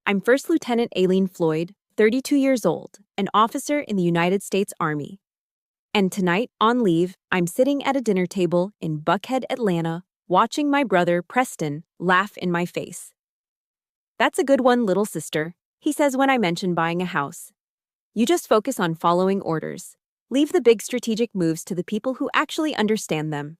I'm First Lieutenant Aileen Floyd, 32 years old, an officer in the United States Army. And tonight, on leave, I'm sitting at a dinner table in Buckhead, Atlanta, watching my brother, Preston, laugh in my face. "That's a good one, little sister," he says when I mention buying a house. "You just focus on following orders. Leave the big strategic moves to the people who actually understand them."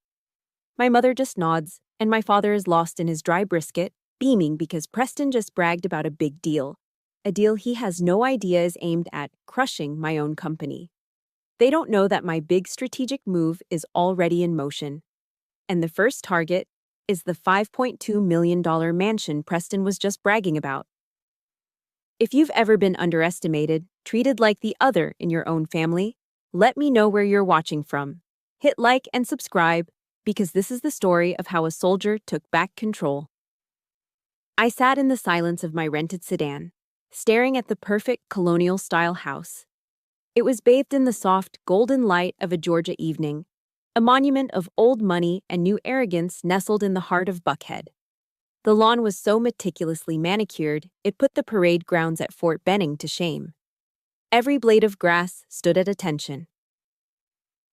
My mother just nods, and my father is lost in his dry brisket, beaming because Preston just bragged about a big deal. A deal he has no idea is aimed at crushing my own company. They don't know that my big strategic move is already in motion. And the first target is the $5.2 million mansion Preston was just bragging about. If you've ever been underestimated, treated like the other in your own family, let me know where you're watching from. Hit like and subscribe, because this is the story of how a soldier took back control. I sat in the silence of my rented sedan, staring at the perfect colonial-style house. It was bathed in the soft, golden light of a Georgia evening, a monument of old money and new arrogance nestled in the heart of Buckhead. The lawn was so meticulously manicured, it put the parade grounds at Fort Benning to shame. Every blade of grass stood at attention.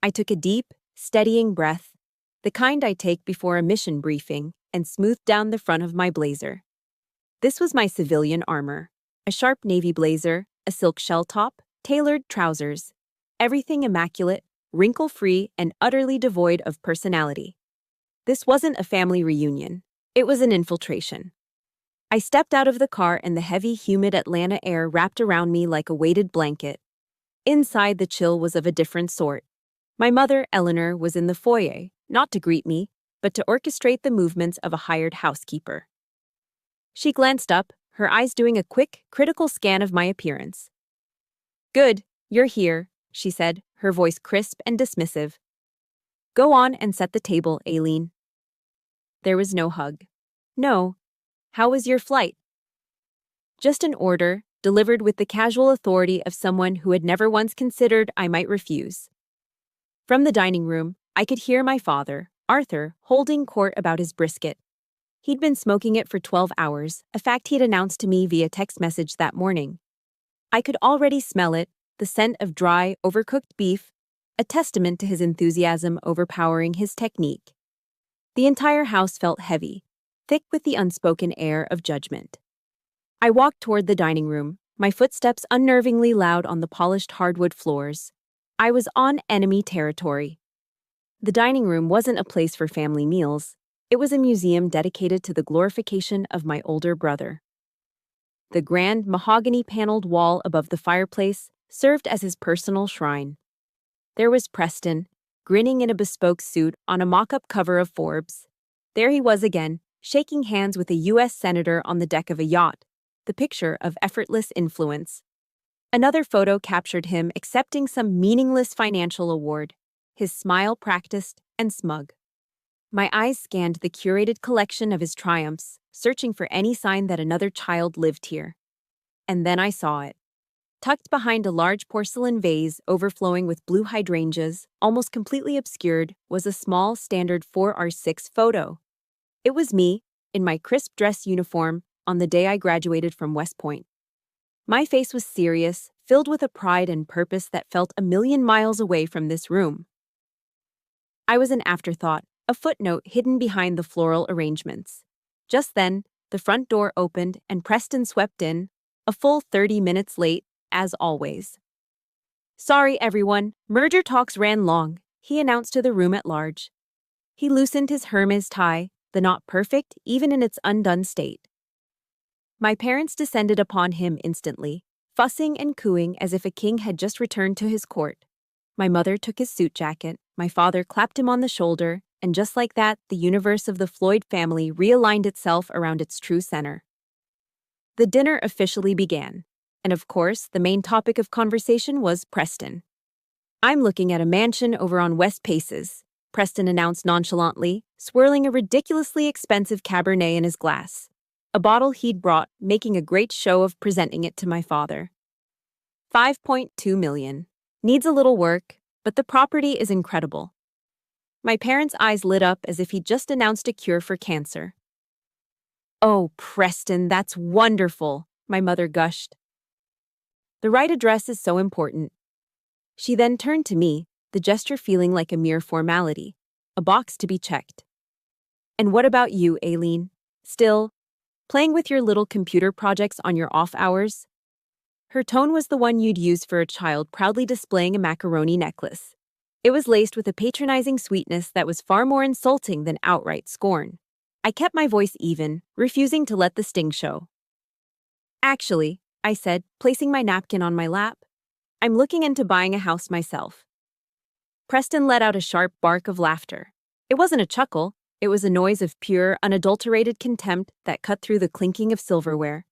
I took a deep, steadying breath, the kind I take before a mission briefing, and smoothed down the front of my blazer. This was my civilian armor, a sharp navy blazer, a silk shell top, tailored trousers, everything immaculate, wrinkle-free, and utterly devoid of personality. This wasn't a family reunion. It was an infiltration. I stepped out of the car and the heavy, humid Atlanta air wrapped around me like a weighted blanket. Inside, the chill was of a different sort. My mother, Eleanor, was in the foyer, not to greet me, but to orchestrate the movements of a hired housekeeper. She glanced up, her eyes doing a quick, critical scan of my appearance. "Good, you're here," she said, her voice crisp and dismissive. "Go on and set the table, Aileen." There was no hug. "No. How was your flight?" Just an order, delivered with the casual authority of someone who had never once considered I might refuse. From the dining room, I could hear my father, Arthur, holding court about his brisket. He'd been smoking it for 12 hours, a fact he'd announced to me via text message that morning. I could already smell it, the scent of dry, overcooked beef, a testament to his enthusiasm overpowering his technique. The entire house felt heavy, thick with the unspoken air of judgment. I walked toward the dining room, my footsteps unnervingly loud on the polished hardwood floors. I was on enemy territory. The dining room wasn't a place for family meals. It was a museum dedicated to the glorification of my older brother. The grand, mahogany-paneled wall above the fireplace served as his personal shrine. There was Preston, grinning in a bespoke suit on a mock-up cover of Forbes. There he was again, shaking hands with a U.S. senator on the deck of a yacht, the picture of effortless influence. Another photo captured him accepting some meaningless financial award, his smile practiced and smug. My eyes scanned the curated collection of his triumphs, searching for any sign that another child lived here. And then I saw it. Tucked behind a large porcelain vase overflowing with blue hydrangeas, almost completely obscured, was a small standard 4x6 photo. It was me, in my crisp dress uniform, on the day I graduated from West Point. My face was serious, filled with a pride and purpose that felt a million miles away from this room. I was an afterthought, a footnote hidden behind the floral arrangements. Just then, the front door opened and Preston swept in, a full 30 minutes late, as always. "Sorry, everyone, merger talks ran long," he announced to the room at large. He loosened his Hermes tie, the knot perfect even in its undone state. My parents descended upon him instantly, fussing and cooing as if a king had just returned to his court. My mother took his suit jacket, my father clapped him on the shoulder, and just like that, the universe of the Floyd family realigned itself around its true center. The dinner officially began, and of course, the main topic of conversation was Preston. "I'm looking at a mansion over on West Paces," Preston announced nonchalantly, swirling a ridiculously expensive Cabernet in his glass, a bottle he'd brought, making a great show of presenting it to my father. $5.2 million. Needs a little work, but the property is incredible. My parents' eyes lit up as if he'd just announced a cure for cancer. "Oh, Preston, that's wonderful," my mother gushed. The right address is so important. She then turned to me, the gesture feeling like a mere formality, a box to be checked. And what about you, Aileen? Still, playing with your little computer projects on your off hours? Her tone was the one you'd use for a child proudly displaying a macaroni necklace. It was laced with a patronizing sweetness that was far more insulting than outright scorn. I kept my voice even, refusing to let the sting show. Actually, I said, placing my napkin on my lap, I'm looking into buying a house myself. Preston let out a sharp bark of laughter. It wasn't a chuckle, it was a noise of pure, unadulterated contempt that cut through the clinking of silverware.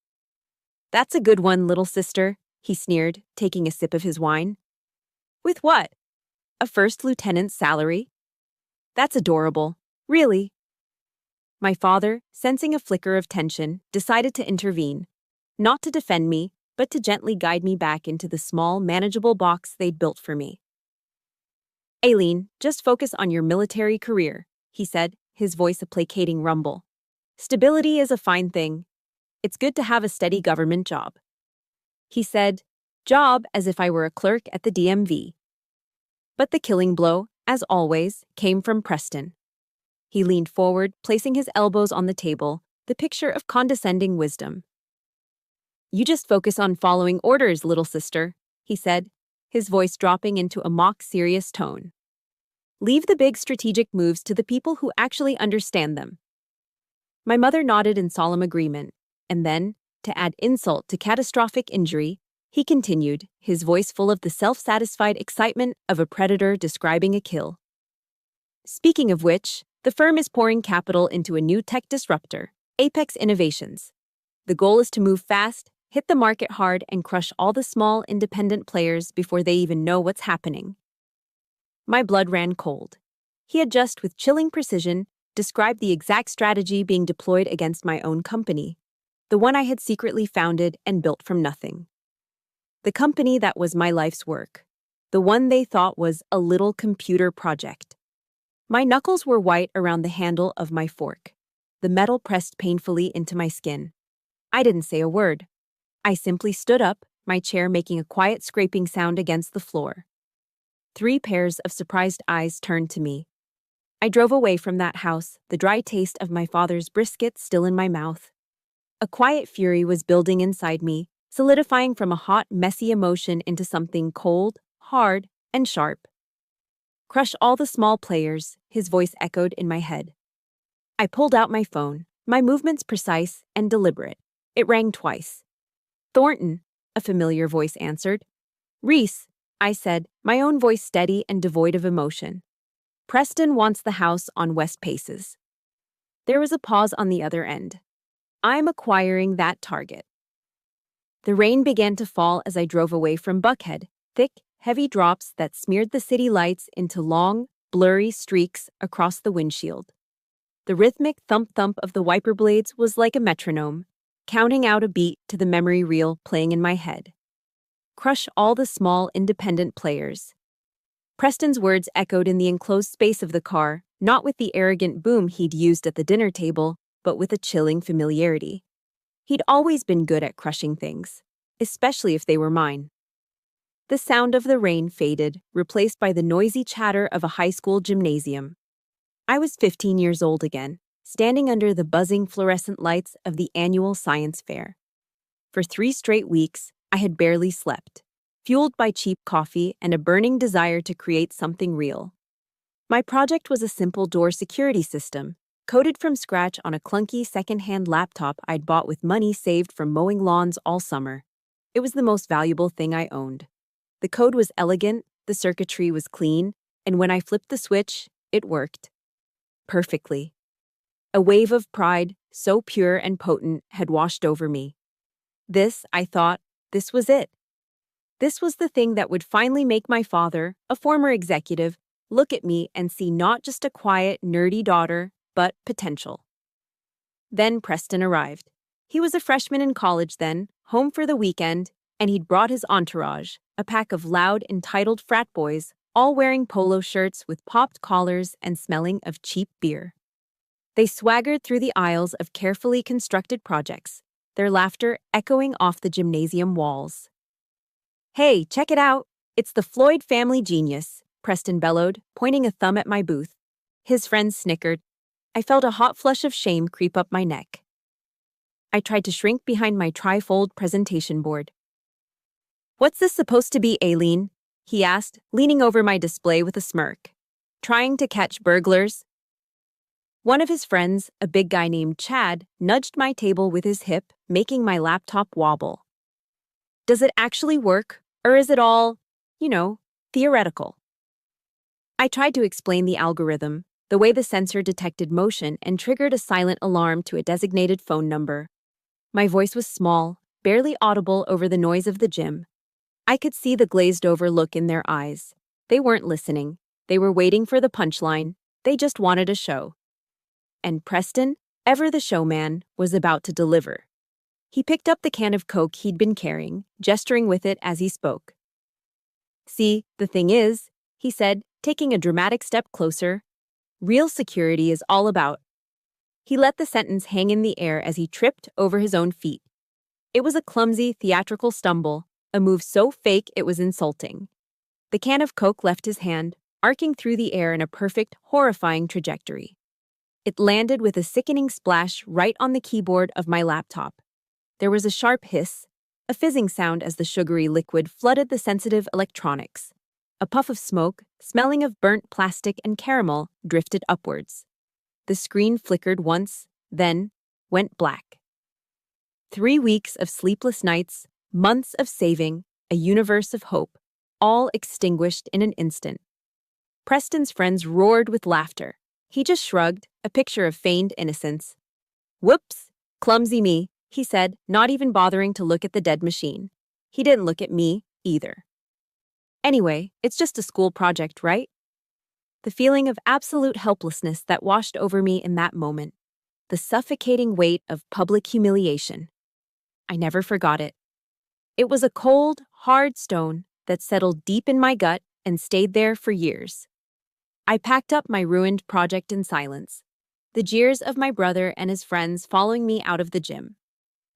That's a good one, little sister, he sneered, taking a sip of his wine. With what? A first lieutenant's salary? That's adorable. Really? My father, sensing a flicker of tension, decided to intervene. Not to defend me, but to gently guide me back into the small, manageable box they'd built for me. Aileen, just focus on your military career, he said, his voice a placating rumble. Stability is a fine thing. It's good to have a steady government job. He said, job as if I were a clerk at the DMV. But the killing blow, as always, came from Preston. He leaned forward, placing his elbows on the table, the picture of condescending wisdom. You just focus on following orders, little sister, he said, his voice dropping into a mock-serious tone. Leave the big strategic moves to the people who actually understand them. My mother nodded in solemn agreement, and then, to add insult to catastrophic injury, he continued, his voice full of the self-satisfied excitement of a predator describing a kill. Speaking of which, the firm is pouring capital into a new tech disruptor, Apex Innovations. The goal is to move fast, hit the market hard, and crush all the small, independent players before they even know what's happening. My blood ran cold. He had just, with chilling precision, described the exact strategy being deployed against my own company, the one I had secretly founded and built from nothing. The company that was my life's work, the one they thought was a little computer project. My knuckles were white around the handle of my fork, the metal pressed painfully into my skin. I didn't say a word. I simply stood up, my chair making a quiet scraping sound against the floor. 3 pairs of surprised eyes turned to me. I drove away from that house, the dry taste of my father's brisket still in my mouth. A quiet fury was building inside me, solidifying from a hot, messy emotion into something cold, hard, and sharp. Crush all the small players, his voice echoed in my head. I pulled out my phone, my movements precise and deliberate. It rang twice. Thornton, a familiar voice answered. Reese, I said, my own voice steady and devoid of emotion. Preston wants the house on West Paces. There was a pause on the other end. I'm acquiring that target. The rain began to fall as I drove away from Buckhead, thick, heavy drops that smeared the city lights into long, blurry streaks across the windshield. The rhythmic thump-thump of the wiper blades was like a metronome, counting out a beat to the memory reel playing in my head. Crush all the small, independent players. Preston's words echoed in the enclosed space of the car, not with the arrogant boom he'd used at the dinner table, but with a chilling familiarity. He'd always been good at crushing things, especially if they were mine. The sound of the rain faded, replaced by the noisy chatter of a high school gymnasium. I was 15 years old again, standing under the buzzing fluorescent lights of the annual science fair. For 3 straight weeks, I had barely slept, fueled by cheap coffee and a burning desire to create something real. My project was a simple door security system, coded from scratch on a clunky second-hand laptop I'd bought with money saved from mowing lawns all summer. It was the most valuable thing I owned. The code was elegant, the circuitry was clean, and when I flipped the switch, it worked. Perfectly. A wave of pride, so pure and potent, had washed over me. This, I thought, this was it. This was the thing that would finally make my father, a former executive, look at me and see not just a quiet, nerdy daughter, but potential. Then Preston arrived. He was a freshman in college then, home for the weekend, and he'd brought his entourage, a pack of loud, entitled frat boys, all wearing polo shirts with popped collars and smelling of cheap beer. They swaggered through the aisles of carefully constructed projects, their laughter echoing off the gymnasium walls. "Hey, check it out! It's the Floyd family genius," Preston bellowed, pointing a thumb at my booth. His friends snickered. I felt a hot flush of shame creep up my neck. I tried to shrink behind my trifold presentation board. "What's this supposed to be, Aileen?" he asked, leaning over my display with a smirk. "Trying to catch burglars?" One of his friends, a big guy named Chad, nudged my table with his hip, making my laptop wobble. "Does it actually work, or is it all, theoretical?" I tried to explain the algorithm, the way the sensor detected motion and triggered a silent alarm to a designated phone number. My voice was small, barely audible over the noise of the gym. I could see the glazed-over look in their eyes. They weren't listening. They were waiting for the punchline. They just wanted a show. And Preston, ever the showman, was about to deliver. He picked up the can of Coke he'd been carrying, gesturing with it as he spoke. "See, the thing is," he said, taking a dramatic step closer, "real security is all about." He let the sentence hang in the air as he tripped over his own feet. It was a clumsy, theatrical stumble, a move so fake it was insulting. The can of Coke left his hand, arcing through the air in a perfect, horrifying trajectory. It landed with a sickening splash right on the keyboard of my laptop. There was a sharp hiss, a fizzing sound as the sugary liquid flooded the sensitive electronics. A puff of smoke, smelling of burnt plastic and caramel, drifted upwards. The screen flickered once, then went black. 3 weeks of sleepless nights, months of saving, a universe of hope, all extinguished in an instant. Preston's friends roared with laughter. He just shrugged, a picture of feigned innocence. "Whoops, clumsy me," he said, not even bothering to look at the dead machine. He didn't look at me, either. "Anyway, it's just a school project, right?" The feeling of absolute helplessness that washed over me in that moment. The suffocating weight of public humiliation. I never forgot it. It was a cold, hard stone that settled deep in my gut and stayed there for years. I packed up my ruined project in silence, the jeers of my brother and his friends following me out of the gym.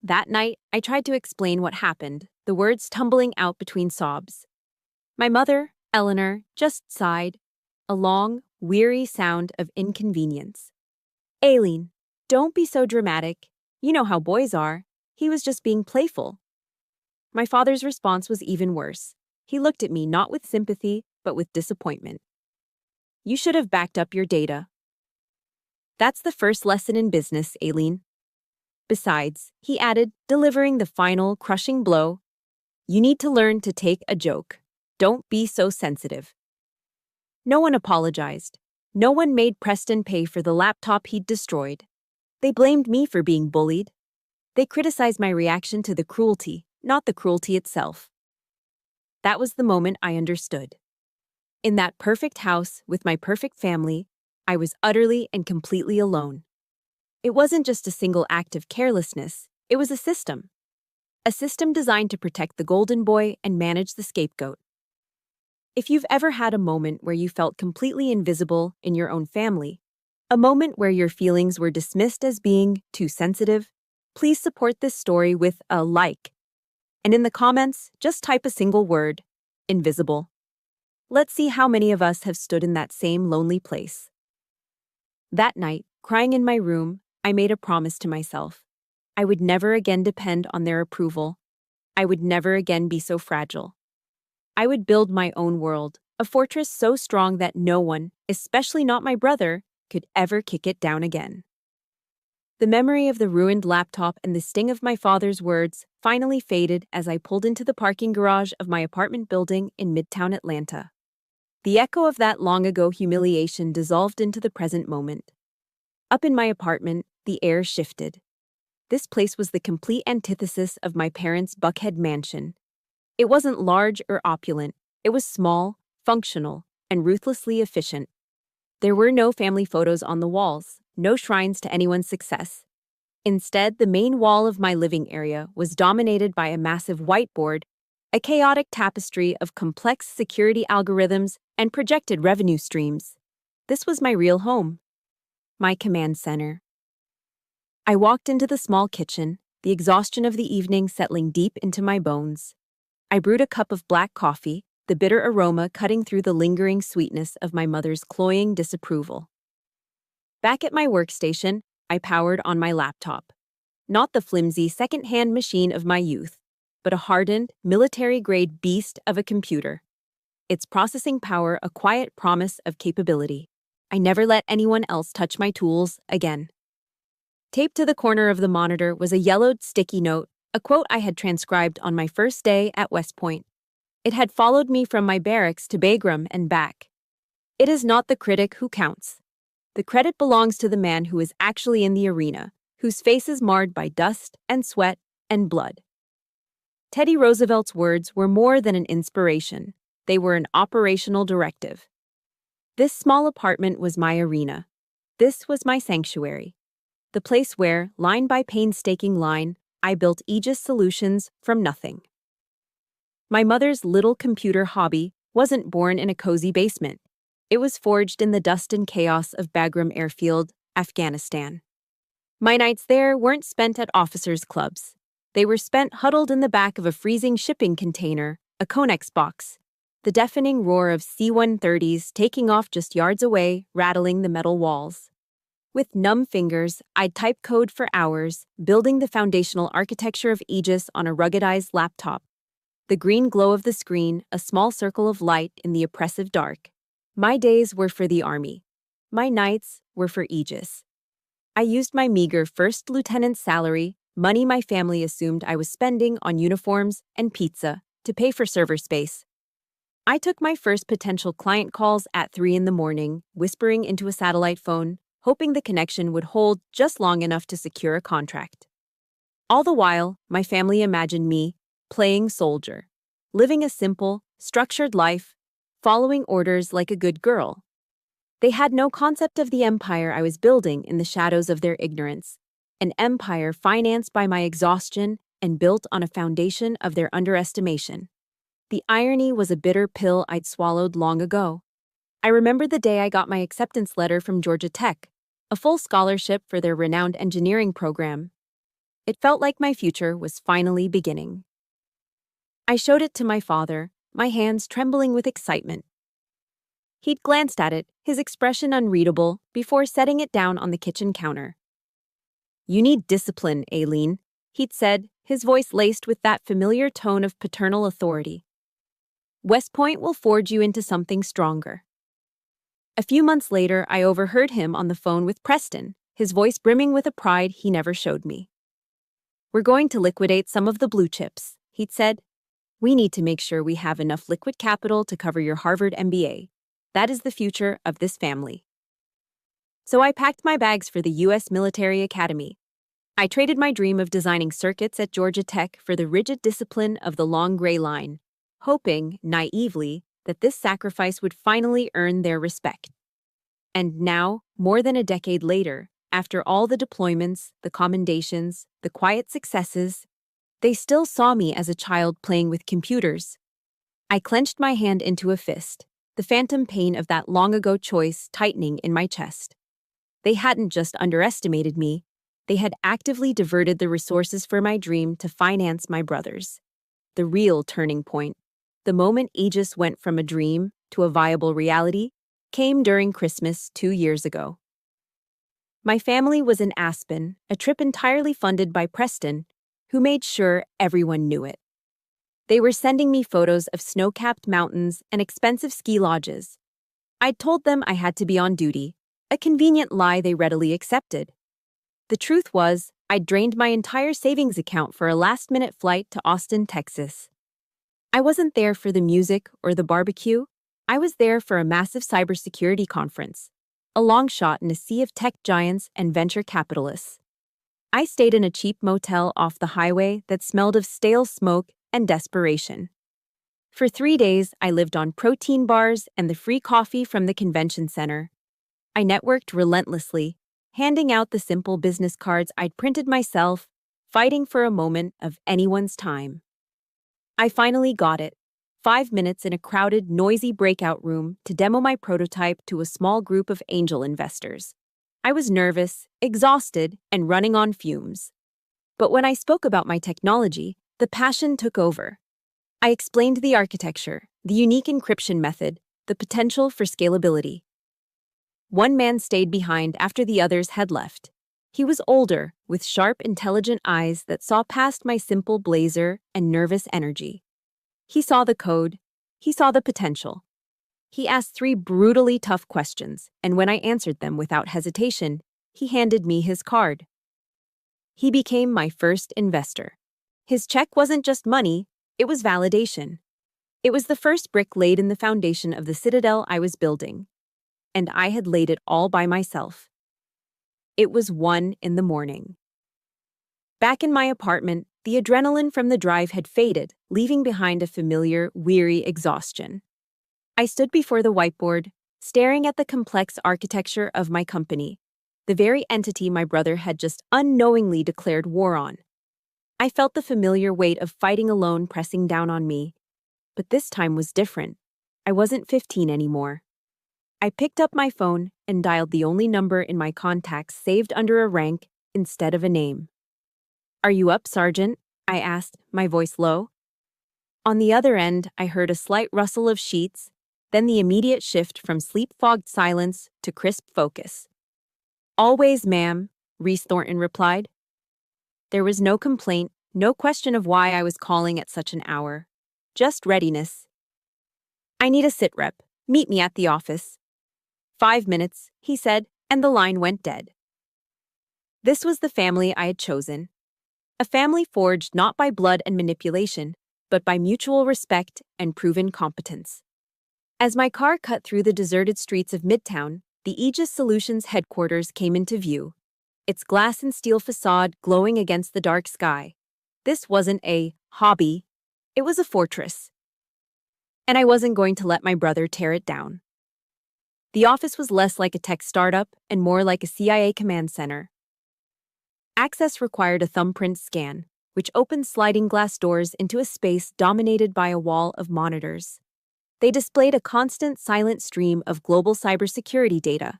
That night, I tried to explain what happened, the words tumbling out between sobs. My mother, Eleanor, just sighed, a long, weary sound of inconvenience. "Aileen, don't be so dramatic. You know how boys are. He was just being playful." My father's response was even worse. He looked at me not with sympathy, but with disappointment. "You should have backed up your data." "That's the first lesson in business, Aileen." Besides, he added, delivering the final, crushing blow, "you need to learn to take a joke. Don't be so sensitive." No one apologized. No one made Preston pay for the laptop he'd destroyed. They blamed me for being bullied. They criticized my reaction to the cruelty, not the cruelty itself. That was the moment I understood. In that perfect house with my perfect family, I was utterly and completely alone. It wasn't just a single act of carelessness, it was a system. A system designed to protect the golden boy and manage the scapegoat. If you've ever had a moment where you felt completely invisible in your own family, a moment where your feelings were dismissed as being too sensitive, please support this story with a like. And in the comments, just type a single word, invisible. Let's see how many of us have stood in that same lonely place. That night, crying in my room, I made a promise to myself. I would never again depend on their approval. I would never again be so fragile. I would build my own world, a fortress so strong that no one, especially not my brother, could ever kick it down again. The memory of the ruined laptop and the sting of my father's words finally faded as I pulled into the parking garage of my apartment building in Midtown Atlanta. The echo of that long-ago humiliation dissolved into the present moment. Up in my apartment, the air shifted. This place was the complete antithesis of my parents' Buckhead mansion. It wasn't large or opulent. It was small, functional, and ruthlessly efficient. There were no family photos on the walls, no shrines to anyone's success. Instead, the main wall of my living area was dominated by a massive whiteboard, a chaotic tapestry of complex security algorithms and projected revenue streams. This was my real home, my command center. I walked into the small kitchen, the exhaustion of the evening settling deep into my bones. I brewed a cup of black coffee, the bitter aroma cutting through the lingering sweetness of my mother's cloying disapproval. Back at my workstation, I powered on my laptop. Not the flimsy second-hand machine of my youth, but a hardened, military-grade beast of a computer. Its processing power a quiet promise of capability. I never let anyone else touch my tools again. Taped to the corner of the monitor was a yellowed sticky note, a quote I had transcribed on my first day at West Point. It had followed me from my barracks to Bagram and back. It is not the critic who counts. The credit belongs to the man who is actually in the arena, whose face is marred by dust and sweat and blood. Teddy Roosevelt's words were more than an inspiration. They were an operational directive. This small apartment was my arena. This was my sanctuary. The place where, line by painstaking line, I built Aegis solutions from nothing. My mother's little computer hobby wasn't born in a cozy basement. It was forged in the dust and chaos of Bagram Airfield, Afghanistan. My nights there weren't spent at officers' clubs. They were spent huddled in the back of a freezing shipping container, a Conex box, the deafening roar of C-130s taking off just yards away, rattling the metal walls. With numb fingers, I'd type code for hours, building the foundational architecture of Aegis on a ruggedized laptop. The green glow of the screen, a small circle of light in the oppressive dark. My days were for the Army. My nights were for Aegis. I used my meager first lieutenant's salary, money my family assumed I was spending on uniforms and pizza, to pay for server space. I took my first potential client calls at 3 a.m, whispering into a satellite phone, hoping the connection would hold just long enough to secure a contract. All the while, my family imagined me playing soldier, living a simple, structured life, following orders like a good girl. They had no concept of the empire I was building in the shadows of their ignorance, an empire financed by my exhaustion and built on a foundation of their underestimation. The irony was a bitter pill I'd swallowed long ago. I remembered the day I got my acceptance letter from Georgia Tech, a full scholarship for their renowned engineering program. It felt like my future was finally beginning. I showed it to my father, my hands trembling with excitement. He'd glanced at it, his expression unreadable, before setting it down on the kitchen counter. "You need discipline, Aileen," he'd said, his voice laced with that familiar tone of paternal authority. "West Point will forge you into something stronger." A few months later, I overheard him on the phone with Preston, his voice brimming with a pride he never showed me. "We're going to liquidate some of the blue chips," he'd said. "We need to make sure we have enough liquid capital to cover your Harvard MBA. That is the future of this family." So I packed my bags for the U.S. Military Academy. I traded my dream of designing circuits at Georgia Tech for the rigid discipline of the long gray line, hoping, naively, that this sacrifice would finally earn their respect. And now, more than a decade later, after all the deployments, the commendations, the quiet successes, they still saw me as a child playing with computers. I clenched my hand into a fist, the phantom pain of that long-ago choice tightening in my chest. They hadn't just underestimated me, they had actively diverted the resources for my dream to finance my brother's. The real turning point, the moment Aegis went from a dream to a viable reality, came during Christmas 2 years ago. My family was in Aspen, a trip entirely funded by Preston, who made sure everyone knew it. They were sending me photos of snow-capped mountains and expensive ski lodges. I'd told them I had to be on duty, a convenient lie they readily accepted. The truth was, I'd drained my entire savings account for a last-minute flight to Austin, Texas. I wasn't there for the music or the barbecue. I was there for a massive cybersecurity conference, a long shot in a sea of tech giants and venture capitalists. I stayed in a cheap motel off the highway that smelled of stale smoke and desperation. For 3 days, I lived on protein bars and the free coffee from the convention center. I networked relentlessly, handing out the simple business cards I'd printed myself, fighting for a moment of anyone's time. I finally got it. 5 minutes in a crowded, noisy breakout room to demo my prototype to a small group of angel investors. I was nervous, exhausted, and running on fumes. But when I spoke about my technology, the passion took over. I explained the architecture, the unique encryption method, the potential for scalability. One man stayed behind after the others had left. He was older, with sharp, intelligent eyes that saw past my simple blazer and nervous energy. He saw the code. He saw the potential. He asked 3 brutally tough questions, and when I answered them without hesitation, he handed me his card. He became my first investor. His check wasn't just money, it was validation. It was the first brick laid in the foundation of the citadel I was building. And I had laid it all by myself. It was 1 in the morning. Back in my apartment, the adrenaline from the drive had faded, leaving behind a familiar, weary exhaustion. I stood before the whiteboard, staring at the complex architecture of my company, the very entity my brother had just unknowingly declared war on. I felt the familiar weight of fighting alone pressing down on me. But this time was different. I wasn't 15 anymore. I picked up my phone and dialed the only number in my contacts saved under a rank instead of a name. "Are you up, Sergeant?" I asked, my voice low. On the other end, I heard a slight rustle of sheets, then the immediate shift from sleep-fogged silence to crisp focus. "Always, ma'am," Reese Thornton replied. There was no complaint, no question of why I was calling at such an hour. Just readiness. "I need a sit rep. Meet me at the office." 5 minutes, he said, and the line went dead. This was the family I had chosen. A family forged not by blood and manipulation, but by mutual respect and proven competence. As my car cut through the deserted streets of Midtown, the Aegis Solutions headquarters came into view, its glass and steel facade glowing against the dark sky. This wasn't a hobby, it was a fortress. And I wasn't going to let my brother tear it down. The office was less like a tech startup and more like a CIA command center. Access required a thumbprint scan, which opened sliding glass doors into a space dominated by a wall of monitors. They displayed a constant, silent stream of global cybersecurity data,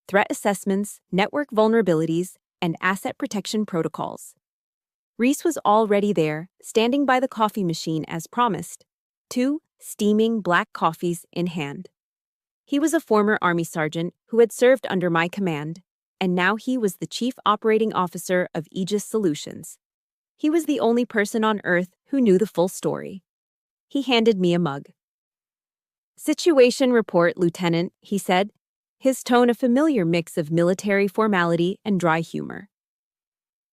threat assessments, network vulnerabilities, and asset protection protocols. Reese was already there, standing by the coffee machine as promised, 2 steaming black coffees in hand. He was a former Army sergeant who had served under my command, and now he was the Chief Operating Officer of Aegis Solutions. He was the only person on Earth who knew the full story. He handed me a mug. "Situation report, Lieutenant," he said, his tone a familiar mix of military formality and dry humor.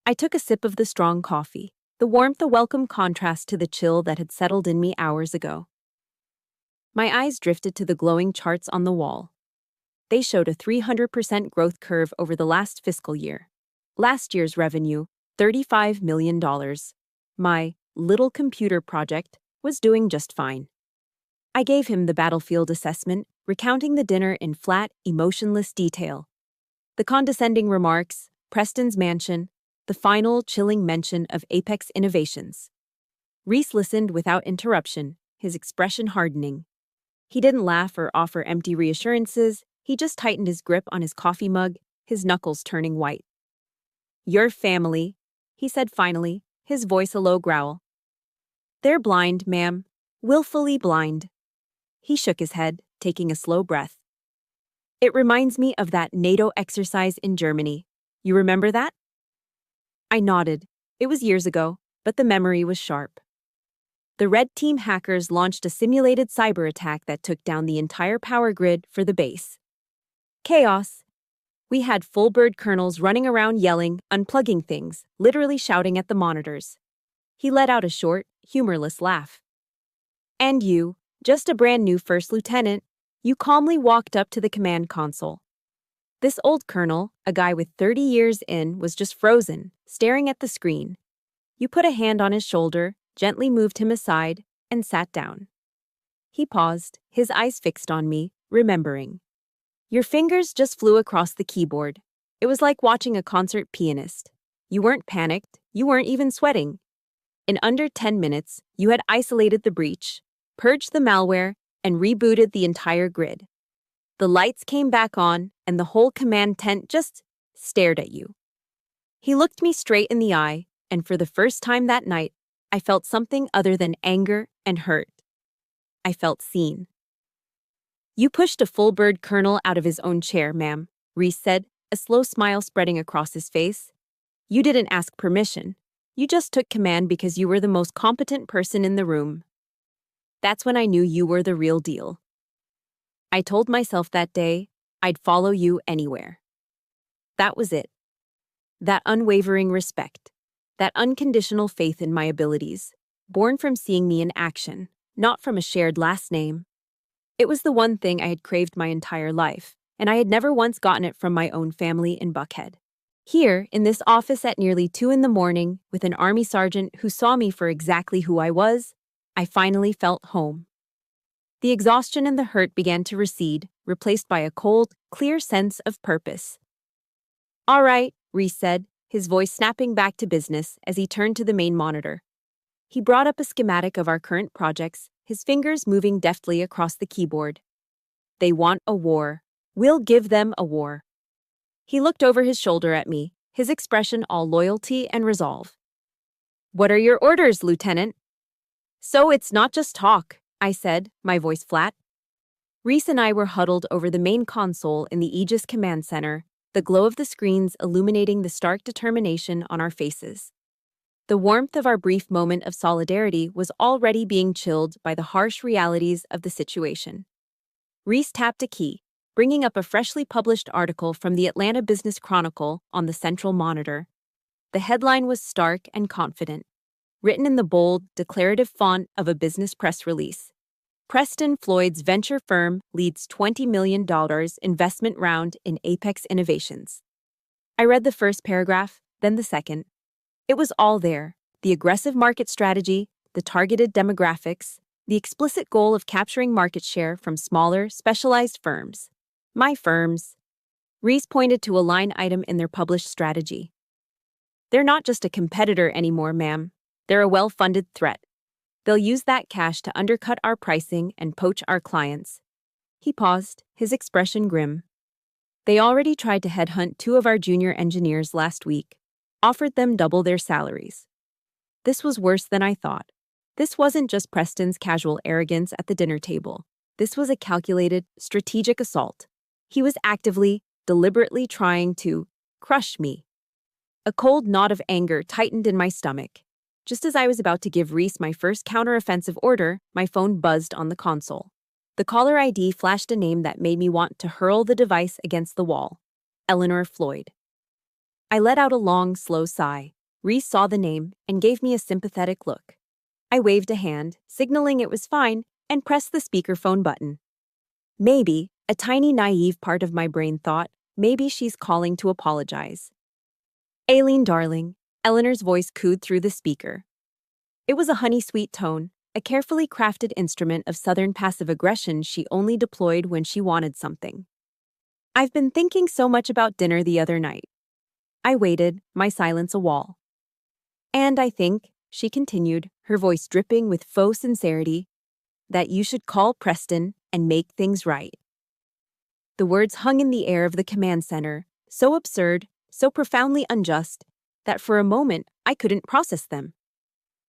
I took a sip of the strong coffee, the warmth a welcome contrast to the chill that had settled in me hours ago. My eyes drifted to the glowing charts on the wall. They showed a 300% growth curve over the last fiscal year. Last year's revenue, $35 million. My little computer project was doing just fine. I gave him the battlefield assessment, recounting the dinner in flat, emotionless detail. The condescending remarks, Preston's mansion, the final chilling mention of Apex Innovations. Reese listened without interruption, his expression hardening. He didn't laugh or offer empty reassurances, he just tightened his grip on his coffee mug, his knuckles turning white. "Your family," he said finally, his voice a low growl. "They're blind, ma'am. Willfully blind." He shook his head, taking a slow breath. "It reminds me of that NATO exercise in Germany. You remember that?" I nodded. It was years ago, but the memory was sharp. The Red Team hackers launched a simulated cyber attack that took down the entire power grid for the base. Chaos. We had full bird colonels running around yelling, unplugging things, literally shouting at the monitors. He let out a short, humorless laugh. "And you, just a brand new first lieutenant, you calmly walked up to the command console. This old colonel, a guy with 30 years in, was just frozen, staring at the screen. You put a hand on his shoulder, gently moved him aside, and sat down. He paused, his eyes fixed on me, remembering. Your fingers just flew across the keyboard. It was like watching a concert pianist. You weren't panicked, you weren't even sweating. In under 10 minutes, you had isolated the breach, purged the malware, and rebooted the entire grid. The lights came back on, and the whole command tent just stared at you. He looked me straight in the eye, and for the first time that night, I felt something other than anger and hurt. I felt seen. You pushed a full-bird colonel out of his own chair, ma'am, Reese said, a slow smile spreading across his face. You didn't ask permission. You just took command because you were the most competent person in the room. That's when I knew you were the real deal. I told myself that day I'd follow you anywhere. That was it. That unwavering respect, that unconditional faith in my abilities, born from seeing me in action, not from a shared last name. It was the one thing I had craved my entire life, and I had never once gotten it from my own family in Buckhead. Here, in this office at nearly 2 a.m, with an army sergeant who saw me for exactly who I was, I finally felt home. The exhaustion and the hurt began to recede, replaced by a cold, clear sense of purpose. All right, Reese said, his voice snapping back to business as he turned to the main monitor. He brought up a schematic of our current projects, his fingers moving deftly across the keyboard. They want a war. We'll give them a war. He looked over his shoulder at me, his expression all loyalty and resolve. What are your orders, Lieutenant? So it's not just talk, I said, my voice flat. Reese and I were huddled over the main console in the Aegis Command Center, the glow of the screens illuminating the stark determination on our faces. The warmth of our brief moment of solidarity was already being chilled by the harsh realities of the situation. Reese tapped a key, bringing up a freshly published article from the Atlanta Business Chronicle on the central monitor. The headline was stark and confident, written in the bold, declarative font of a business press release. Preston Floyd's venture firm leads $20 million investment round in Apex Innovations. I read the first paragraph, then the second. It was all there: the aggressive market strategy, the targeted demographics, the explicit goal of capturing market share from smaller, specialized firms. My firms. Reese pointed to a line item in their published strategy. They're not just a competitor anymore, ma'am. They're a well-funded threat. They'll use that cash to undercut our pricing and poach our clients. He paused, his expression grim. They already tried to headhunt 2 of our junior engineers last week, offered them double their salaries. This was worse than I thought. This wasn't just Preston's casual arrogance at the dinner table. This was a calculated, strategic assault. He was actively, deliberately trying to crush me. A cold knot of anger tightened in my stomach. Just as I was about to give Reese my first counteroffensive order, my phone buzzed on the console. The caller ID flashed a name that made me want to hurl the device against the wall. Eleanor Floyd. I let out a long, slow sigh. Reese saw the name and gave me a sympathetic look. I waved a hand, signaling it was fine, and pressed the speakerphone button. Maybe, a tiny naive part of my brain thought, maybe she's calling to apologize. Aileen, darling, Eleanor's voice cooed through the speaker. It was a honey-sweet tone, a carefully crafted instrument of Southern passive aggression she only deployed when she wanted something. I've been thinking so much about dinner the other night. I waited, my silence a wall. And I think, she continued, her voice dripping with faux sincerity, that you should call Preston and make things right. The words hung in the air of the command center, so absurd, so profoundly unjust, that for a moment I couldn't process them.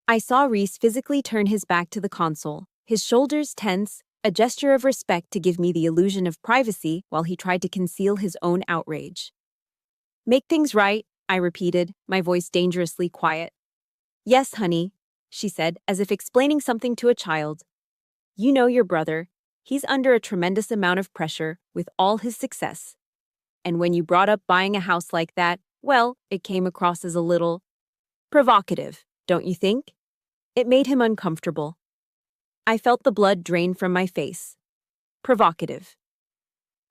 I saw Reese physically turn his back to the console, his shoulders tense, a gesture of respect to give me the illusion of privacy while he tried to conceal his own outrage. Make things right, I repeated, my voice dangerously quiet. Yes, honey, she said, as if explaining something to a child. You know your brother. He's under a tremendous amount of pressure with all his success. And when you brought up buying a house like that, well, it came across as a little provocative, don't you think? It made him uncomfortable. I felt the blood drain from my face. Provocative.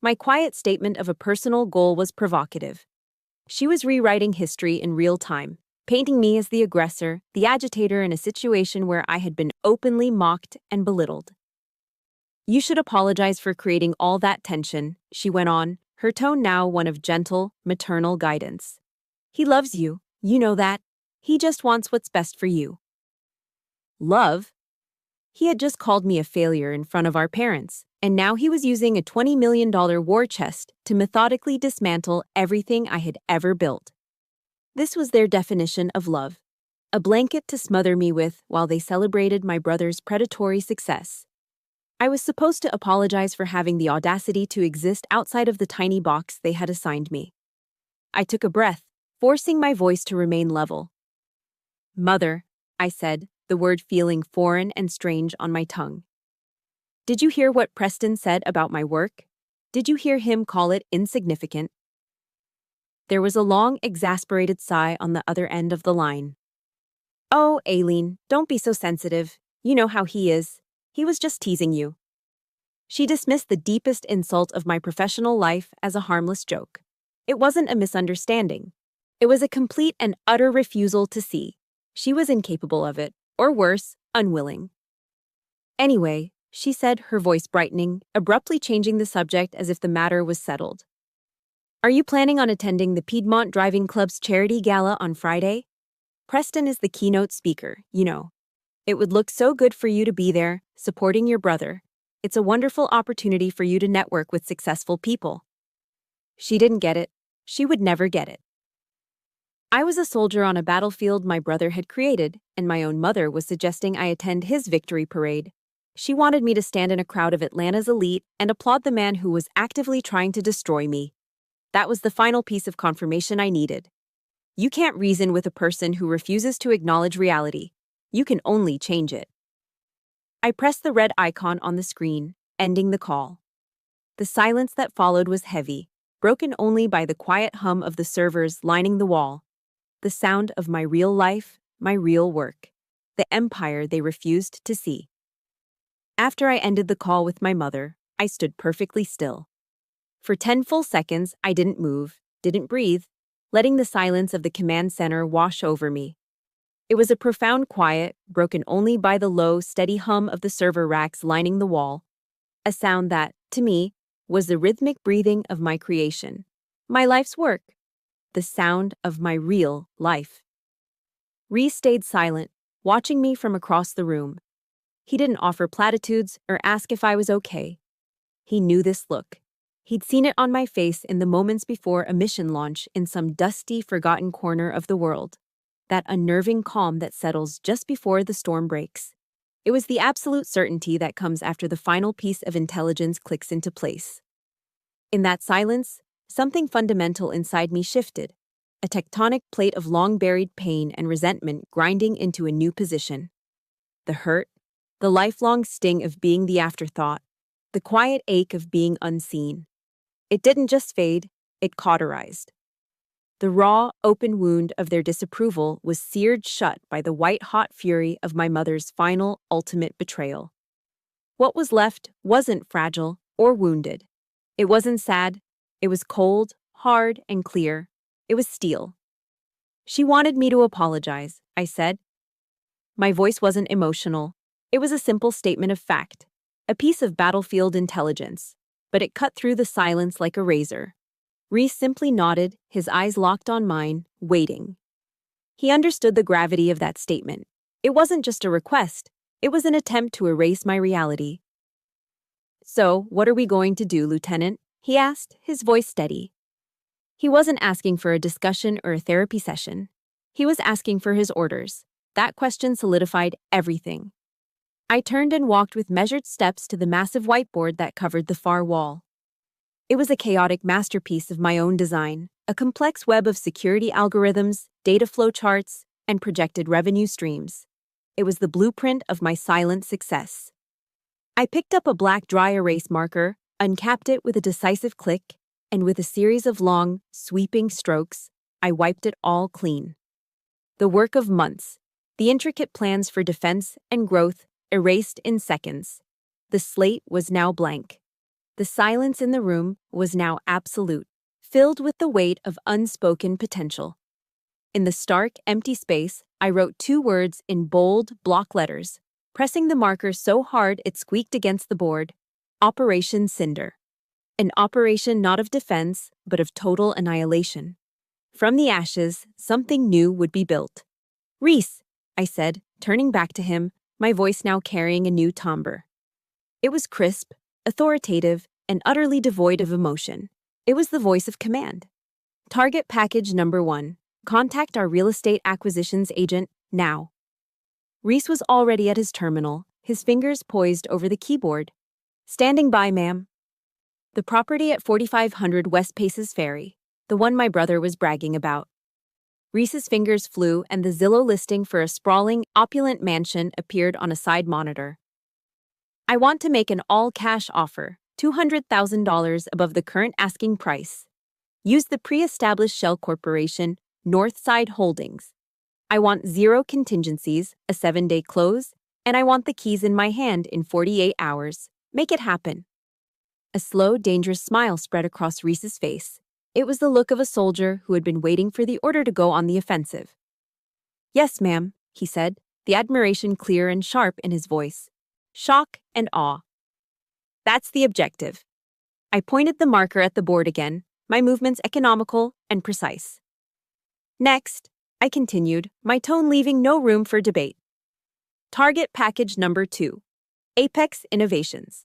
My quiet statement of a personal goal was provocative. She was rewriting history in real time, painting me as the aggressor, the agitator in a situation where I had been openly mocked and belittled. You should apologize for creating all that tension, she went on, her tone now one of gentle, maternal guidance. He loves you, you know that. He just wants what's best for you. Love? He had just called me a failure in front of our parents, and now he was using a $20 million war chest to methodically dismantle everything I had ever built. This was their definition of love, a blanket to smother me with while they celebrated my brother's predatory success. I was supposed to apologize for having the audacity to exist outside of the tiny box they had assigned me. I took a breath, forcing my voice to remain level. "Mother," I said, the word feeling foreign and strange on my tongue. "Did you hear what Preston said about my work? Did you hear him call it insignificant?" There was a long, exasperated sigh on the other end of the line. "Oh, Aileen, don't be so sensitive. You know how he is. He was just teasing you." She dismissed the deepest insult of my professional life as a harmless joke. It wasn't a misunderstanding. It was a complete and utter refusal to see. She was incapable of it, or worse, unwilling. "Anyway," she said, her voice brightening, abruptly changing the subject as if the matter was settled. "Are you planning on attending the Piedmont Driving Club's charity gala on Friday? Preston is the keynote speaker, you know. It would look so good for you to be there, supporting your brother. It's a wonderful opportunity for you to network with successful people." She didn't get it. She would never get it. I was a soldier on a battlefield my brother had created, and my own mother was suggesting I attend his victory parade. She wanted me to stand in a crowd of Atlanta's elite and applaud the man who was actively trying to destroy me. That was the final piece of confirmation I needed. You can't reason with a person who refuses to acknowledge reality. You can only change it. I pressed the red icon on the screen, ending the call. The silence that followed was heavy, broken only by the quiet hum of the servers lining the wall. The sound of my real life, my real work. The empire they refused to see. After I ended the call with my mother, I stood perfectly still. For 10 full seconds, I didn't move, didn't breathe, letting the silence of the command center wash over me. It was a profound quiet, broken only by the low, steady hum of the server racks lining the wall, a sound that, to me, was the rhythmic breathing of my creation, my life's work, the sound of my real life. Reese stayed silent, watching me from across the room. He didn't offer platitudes or ask if I was okay. He knew this look. He'd seen it on my face in the moments before a mission launch in some dusty, forgotten corner of the world. That unnerving calm that settles just before the storm breaks. It was the absolute certainty that comes after the final piece of intelligence clicks into place. In that silence, something fundamental inside me shifted, a tectonic plate of long-buried pain and resentment grinding into a new position. The hurt, the lifelong sting of being the afterthought, the quiet ache of being unseen. It didn't just fade, it cauterized. The raw, open wound of their disapproval was seared shut by the white-hot fury of my mother's final, ultimate betrayal. What was left wasn't fragile or wounded. It wasn't sad. It was cold, hard, and clear. It was steel. "She wanted me to apologize," I said. My voice wasn't emotional. It was a simple statement of fact, a piece of battlefield intelligence, but it cut through the silence like a razor. Reese simply nodded, his eyes locked on mine, waiting. He understood the gravity of that statement. It wasn't just a request. It was an attempt to erase my reality. "So, what are we going to do, Lieutenant?" he asked, his voice steady. He wasn't asking for a discussion or a therapy session. He was asking for his orders. That question solidified everything. I turned and walked with measured steps to the massive whiteboard that covered the far wall. It was a chaotic masterpiece of my own design, a complex web of security algorithms, data flow charts, and projected revenue streams. It was the blueprint of my silent success. I picked up a black dry erase marker, uncapped it with a decisive click, and with a series of long, sweeping strokes, I wiped it all clean. The work of months, the intricate plans for defense and growth, erased in seconds. The slate was now blank. The silence in the room was now absolute, filled with the weight of unspoken potential. In the stark, empty space, I wrote 2 words in bold, block letters, pressing the marker so hard it squeaked against the board: Operation Cinder. An operation not of defense, but of total annihilation. From the ashes, something new would be built. "Reese," I said, turning back to him, my voice now carrying a new timbre. It was crisp, authoritative, and utterly devoid of emotion. It was the voice of command. "Target package number 1. Contact our real estate acquisitions agent, Now. Reese was already at his terminal, his fingers poised over the keyboard. Standing by, ma'am. The property at 4500 West Paces Ferry, the one my brother was bragging about. Reese's fingers flew and the Zillow listing for a sprawling, opulent mansion appeared on a side monitor. I want to make an all-cash offer, $200,000 above the current asking price. Use the pre-established shell corporation, Northside Holdings. I want zero contingencies, a 7-day close, and I want the keys in my hand in 48 hours. Make it happen. A slow, dangerous smile spread across Reese's face. It was the look of a soldier who had been waiting for the order to go on the offensive. Yes, ma'am, he said, the admiration clear and sharp in his voice. Shock and awe. That's the objective. I pointed the marker at the board again, my movements economical and precise. Next, I continued, my tone leaving no room for debate. Target package number 2. Apex Innovations.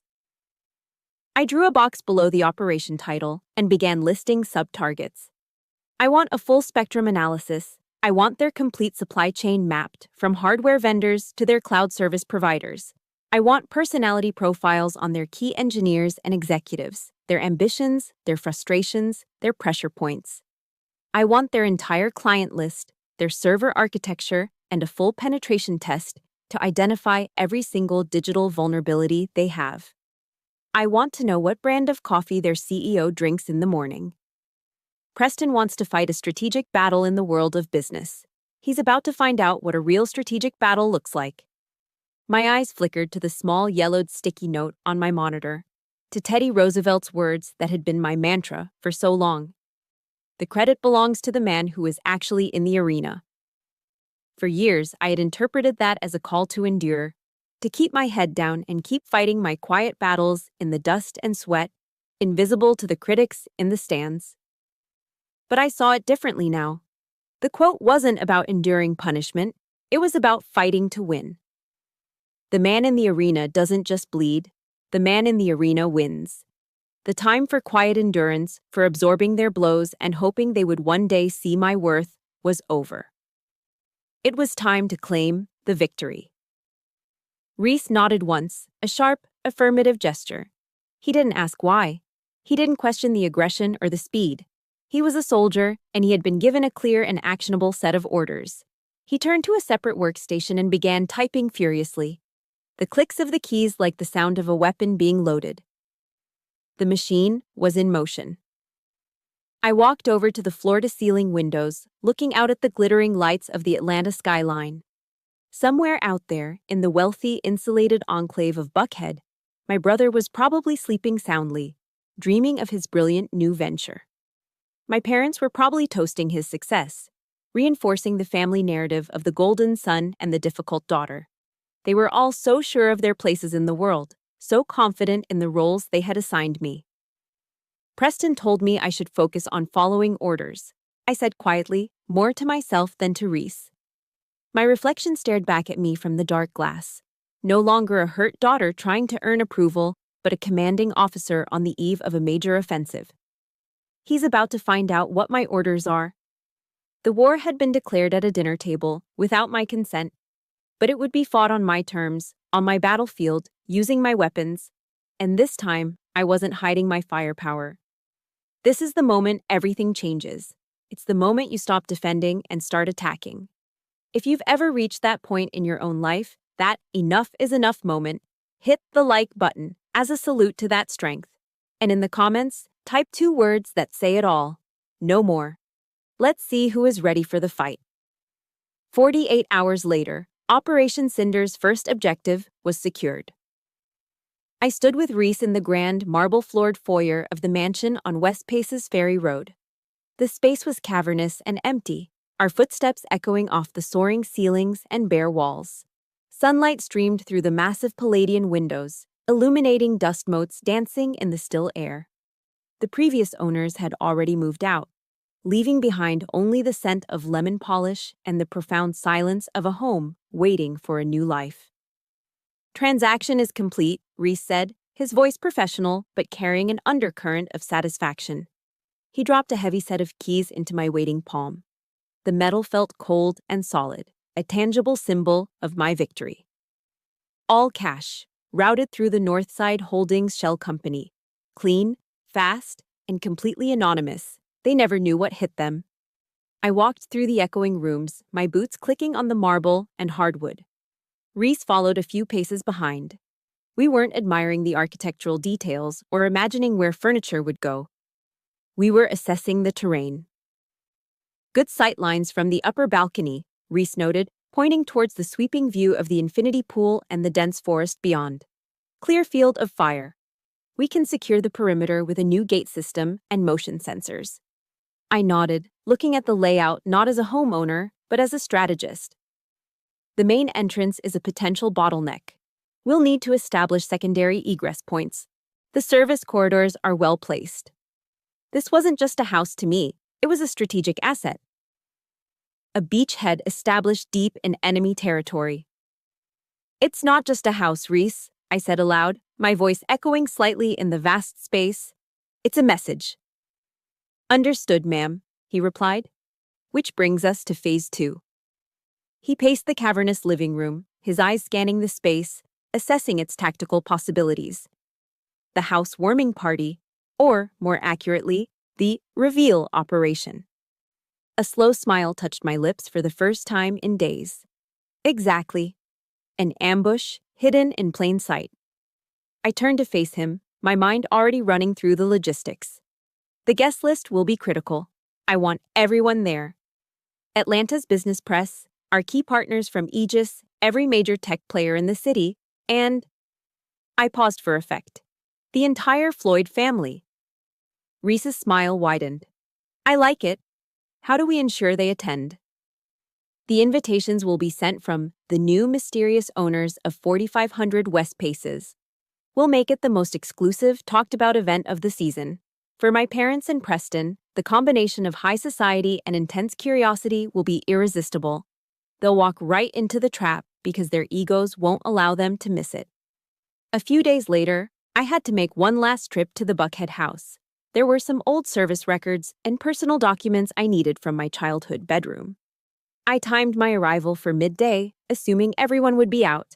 I drew a box below the operation title and began listing sub-targets. I want a full spectrum analysis. I want their complete supply chain mapped, from hardware vendors to their cloud service providers. I want personality profiles on their key engineers and executives, their ambitions, their frustrations, their pressure points. I want their entire client list, their server architecture, and a full penetration test to identify every single digital vulnerability they have. I want to know what brand of coffee their CEO drinks in the morning. Preston wants to fight a strategic battle in the world of business. He's about to find out what a real strategic battle looks like. My eyes flickered to the small yellowed sticky note on my monitor, to Teddy Roosevelt's words that had been my mantra for so long. The credit belongs to the man who is actually in the arena. For years, I had interpreted that as a call to endure, to keep my head down and keep fighting my quiet battles in the dust and sweat, invisible to the critics in the stands. But I saw it differently now. The quote wasn't about enduring punishment, it was about fighting to win. The man in the arena doesn't just bleed, the man in the arena wins. The time for quiet endurance, for absorbing their blows and hoping they would one day see my worth, was over. It was time to claim the victory. Reese nodded once, a sharp, affirmative gesture. He didn't ask why. He didn't question the aggression or the speed. He was a soldier, and he had been given a clear and actionable set of orders. He turned to a separate workstation and began typing furiously. The clicks of the keys like the sound of a weapon being loaded. The machine was in motion. I walked over to the floor-to-ceiling windows, looking out at the glittering lights of the Atlanta skyline. Somewhere out there, in the wealthy, insulated enclave of Buckhead, my brother was probably sleeping soundly, dreaming of his brilliant new venture. My parents were probably toasting his success, reinforcing the family narrative of the golden son and the difficult daughter. They were all so sure of their places in the world, so confident in the roles they had assigned me. Preston told me I should focus on following orders, I said quietly, more to myself than to Reese. My reflection stared back at me from the dark glass. No longer a hurt daughter trying to earn approval, but a commanding officer on the eve of a major offensive. He's about to find out what my orders are. The war had been declared at a dinner table, without my consent, but it would be fought on my terms, on my battlefield, using my weapons, and this time, I wasn't hiding my firepower. This is the moment everything changes. It's the moment you stop defending and start attacking. If you've ever reached that point in your own life, that enough is enough moment, hit the like button as a salute to that strength. And in the comments, type 2 words that say it all. No more. Let's see who is ready for the fight. 48 hours later, Operation Cinder's first objective was secured. I stood with Reese in the grand, marble-floored foyer of the mansion on West Paces Ferry Road. The space was cavernous and empty, our footsteps echoing off the soaring ceilings and bare walls. Sunlight streamed through the massive Palladian windows, illuminating dust motes dancing in the still air. The previous owners had already moved out, leaving behind only the scent of lemon polish and the profound silence of a home waiting for a new life. Transaction is complete, Reese said, his voice professional but carrying an undercurrent of satisfaction. He dropped a heavy set of keys into my waiting palm. The metal felt cold and solid. a tangible symbol of my victory. All cash, routed through the Northside Holdings Shell Company. Clean, fast, and completely anonymous. They never knew what hit them. I walked through the echoing rooms, my boots clicking on the marble and hardwood. Reese followed a few paces behind. We weren't admiring the architectural details or imagining where furniture would go. We were assessing the terrain. Good sight lines from the upper balcony, Reese noted, pointing towards the sweeping view of the infinity pool and the dense forest beyond. Clear field of fire. We can secure the perimeter with a new gate system and motion sensors. I nodded, looking at the layout not as a homeowner, but as a strategist. The main entrance is a potential bottleneck. We'll need to establish secondary egress points. The service corridors are well placed. This wasn't just a house to me, it was a strategic asset. A beachhead established deep in enemy territory. It's not just a house, Reese, I said aloud, my voice echoing slightly in the vast space. It's a message. Understood, ma'am, he replied. Which brings us to phase 2. He paced the cavernous living room, his eyes scanning the space, assessing its tactical possibilities. The housewarming party, or, more accurately, the reveal operation. A slow smile touched my lips for the first time in days. Exactly. An ambush, hidden in plain sight. I turned to face him, my mind already running through the logistics. The guest list will be critical. I want everyone there. Atlanta's business press, our key partners from Aegis, every major tech player in the city, and... I paused for effect. The entire Floyd family. Reese's smile widened. I like it. How do we ensure they attend? The invitations will be sent from the new mysterious owners of 4500 West Paces. We'll make it the most exclusive, talked-about event of the season. For my parents and Preston, the combination of high society and intense curiosity will be irresistible. They'll walk right into the trap because their egos won't allow them to miss it. A few days later, I had to make one last trip to the Buckhead house. There were some old service records and personal documents I needed from my childhood bedroom. I timed my arrival for midday, assuming everyone would be out.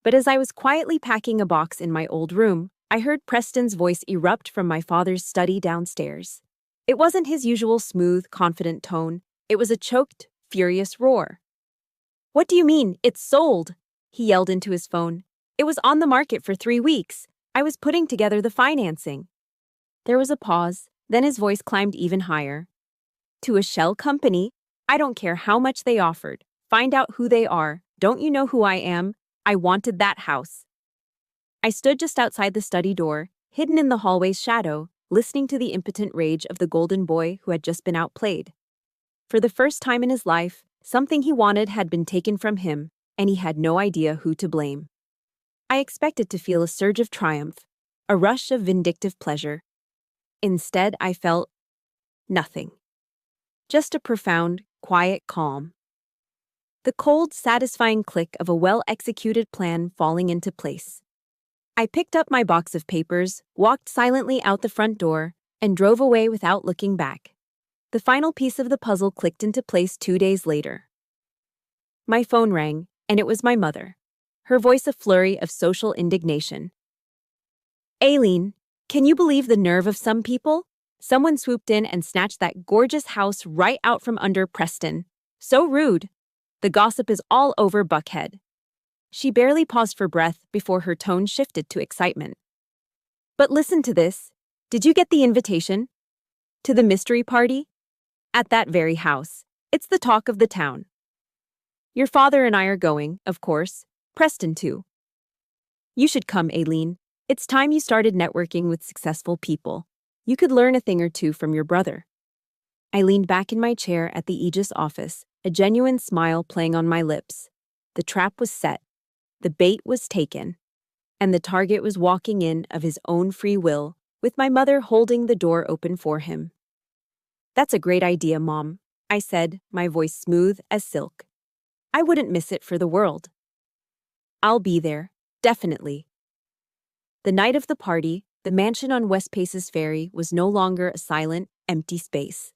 But as I was quietly packing a box in my old room, I heard Preston's voice erupt from my father's study downstairs. It wasn't his usual smooth, confident tone. It was a choked, furious roar. What do you mean, it's sold? He yelled into his phone. It was on the market for 3 weeks. I was putting together the financing. There was a pause, then his voice climbed even higher. To a shell company? I don't care how much they offered. Find out who they are. Don't you know who I am? I wanted that house. I stood just outside the study door, hidden in the hallway's shadow, listening to the impotent rage of the golden boy who had just been outplayed. For the first time in his life, something he wanted had been taken from him, and he had no idea who to blame. I expected to feel a surge of triumph, a rush of vindictive pleasure. Instead, I felt nothing. Just a profound, quiet calm. The cold, satisfying click of a well-executed plan falling into place. I picked up my box of papers, walked silently out the front door, and drove away without looking back. The final piece of the puzzle clicked into place 2 days later. My phone rang, and it was my mother, her voice a flurry of social indignation. Aileen, can you believe the nerve of some people? Someone swooped in and snatched that gorgeous house right out from under Preston. So rude. The gossip is all over Buckhead. She barely paused for breath before her tone shifted to excitement. But listen to this. Did you get the invitation? To the mystery party? At that very house. It's the talk of the town. Your father and I are going, of course. Preston too. You should come, Aileen. It's time you started networking with successful people. You could learn a thing or two from your brother. I leaned back in my chair at the Aegis office, a genuine smile playing on my lips. The trap was set. The bait was taken. And the target was walking in of his own free will, with my mother holding the door open for him. That's a great idea, Mom, I said, my voice smooth as silk. I wouldn't miss it for the world. I'll be there, definitely. The night of the party, the mansion on West Paces Ferry was no longer a silent, empty space.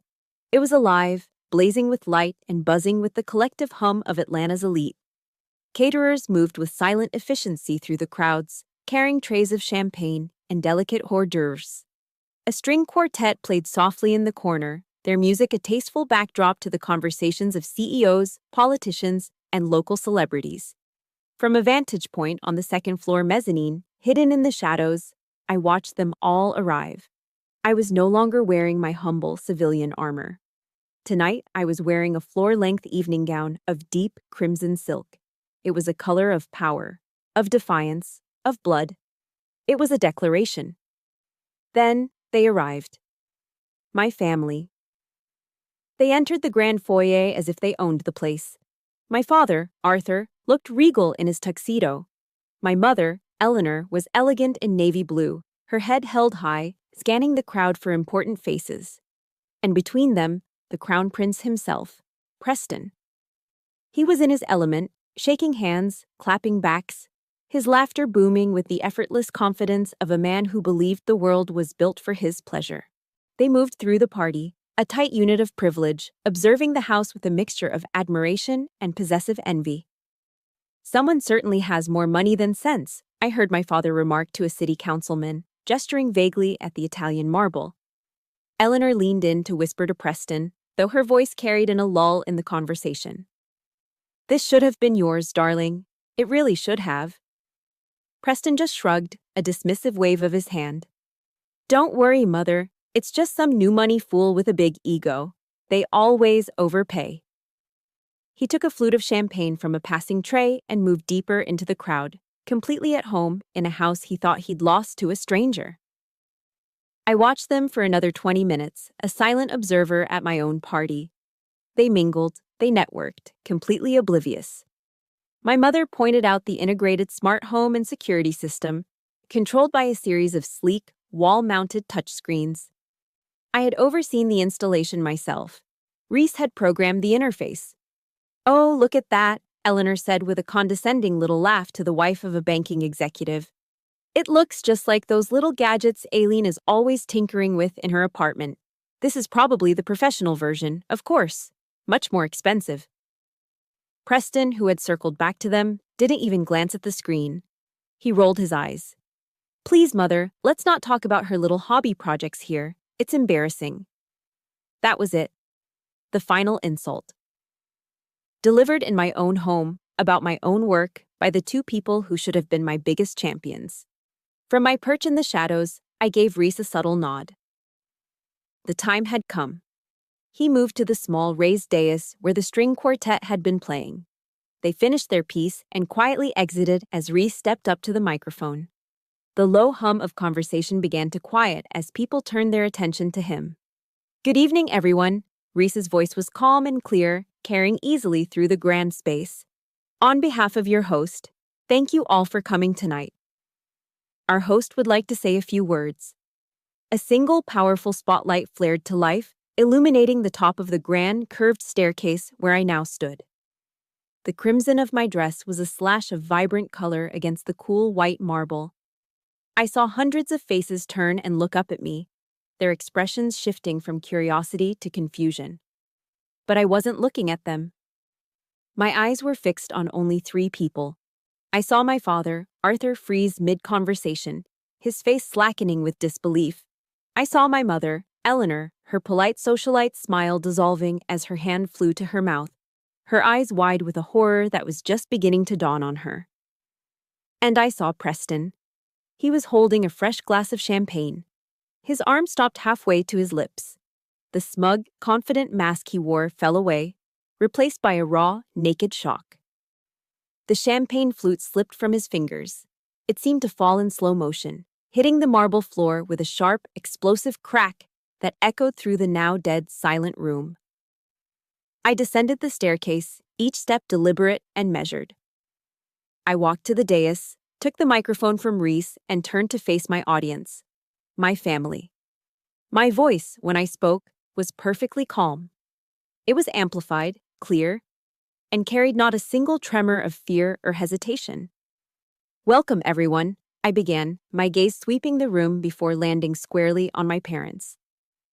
It was alive, blazing with light and buzzing with the collective hum of Atlanta's elite. Caterers moved with silent efficiency through the crowds, carrying trays of champagne and delicate hors d'oeuvres. A string quartet played softly in the corner, their music a tasteful backdrop to the conversations of CEOs, politicians, and local celebrities. From a vantage point on the second-floor mezzanine, hidden in the shadows, I watched them all arrive. I was no longer wearing my humble civilian armor. Tonight, I was wearing a floor-length evening gown of deep crimson silk. It was a color of power, of defiance, of blood. It was a declaration. Then they arrived. My family. They entered the grand foyer as if they owned the place. My father, Arthur, looked regal in his tuxedo. My mother, Eleanor, was elegant in navy blue, her head held high, scanning the crowd for important faces. And between them, the crown prince himself, Preston. He was in his element, shaking hands, clapping backs, his laughter booming with the effortless confidence of a man who believed the world was built for his pleasure. They moved through the party, a tight unit of privilege, observing the house with a mixture of admiration and possessive envy. "Someone certainly has more money than sense," I heard my father remark to a city councilman, gesturing vaguely at the Italian marble. Eleanor leaned in to whisper to Preston, though her voice carried in a lull in the conversation. "This should have been yours, darling. It really should have." Preston just shrugged, a dismissive wave of his hand. "Don't worry, Mother. It's just some new money fool with a big ego. They always overpay." He took a flute of champagne from a passing tray and moved deeper into the crowd, completely at home in a house he thought he'd lost to a stranger. I watched them for another 20 minutes, a silent observer at my own party. They mingled, they networked, completely oblivious. My mother pointed out the integrated smart home and security system, controlled by a series of sleek, wall-mounted touchscreens. I had overseen the installation myself. Reese had programmed the interface. "Oh, look at that," Eleanor said with a condescending little laugh to the wife of a banking executive. "It looks just like those little gadgets Aileen is always tinkering with in her apartment. This is probably the professional version, of course. Much more expensive." Preston, who had circled back to them, didn't even glance at the screen. He rolled his eyes. "Please, Mother, let's not talk about her little hobby projects here. It's embarrassing." That was it. The final insult. Delivered in my own home, about my own work, by the two people who should have been my biggest champions. From my perch in the shadows, I gave Reese a subtle nod. The time had come. He moved to the small raised dais where the string quartet had been playing. They finished their piece and quietly exited as Reese stepped up to the microphone. The low hum of conversation began to quiet as people turned their attention to him. "Good evening, everyone." Reese's voice was calm and clear, carrying easily through the grand space. "On behalf of your host, thank you all for coming tonight. Our host would like to say a few words." A single powerful spotlight flared to life, illuminating the top of the grand, curved staircase where I now stood. The crimson of my dress was a slash of vibrant color against the cool white marble. I saw hundreds of faces turn and look up at me, their expressions shifting from curiosity to confusion. But I wasn't looking at them. My eyes were fixed on only 3 people. I saw my father, Arthur, freeze mid-conversation, his face slackening with disbelief. I saw my mother, Eleanor, her polite socialite smile dissolving as her hand flew to her mouth, her eyes wide with a horror that was just beginning to dawn on her. And I saw Preston. He was holding a fresh glass of champagne. His arm stopped halfway to his lips. The smug, confident mask he wore fell away, replaced by a raw, naked shock. The champagne flute slipped from his fingers. It seemed to fall in slow motion, hitting the marble floor with a sharp, explosive crack that echoed through the now dead, silent room. I descended the staircase, each step deliberate and measured. I walked to the dais, took the microphone from Reese, and turned to face my audience, my family. My voice, when I spoke, was perfectly calm. It was amplified, clear, and carried not a single tremor of fear or hesitation. "Welcome, everyone," I began, my gaze sweeping the room before landing squarely on my parents.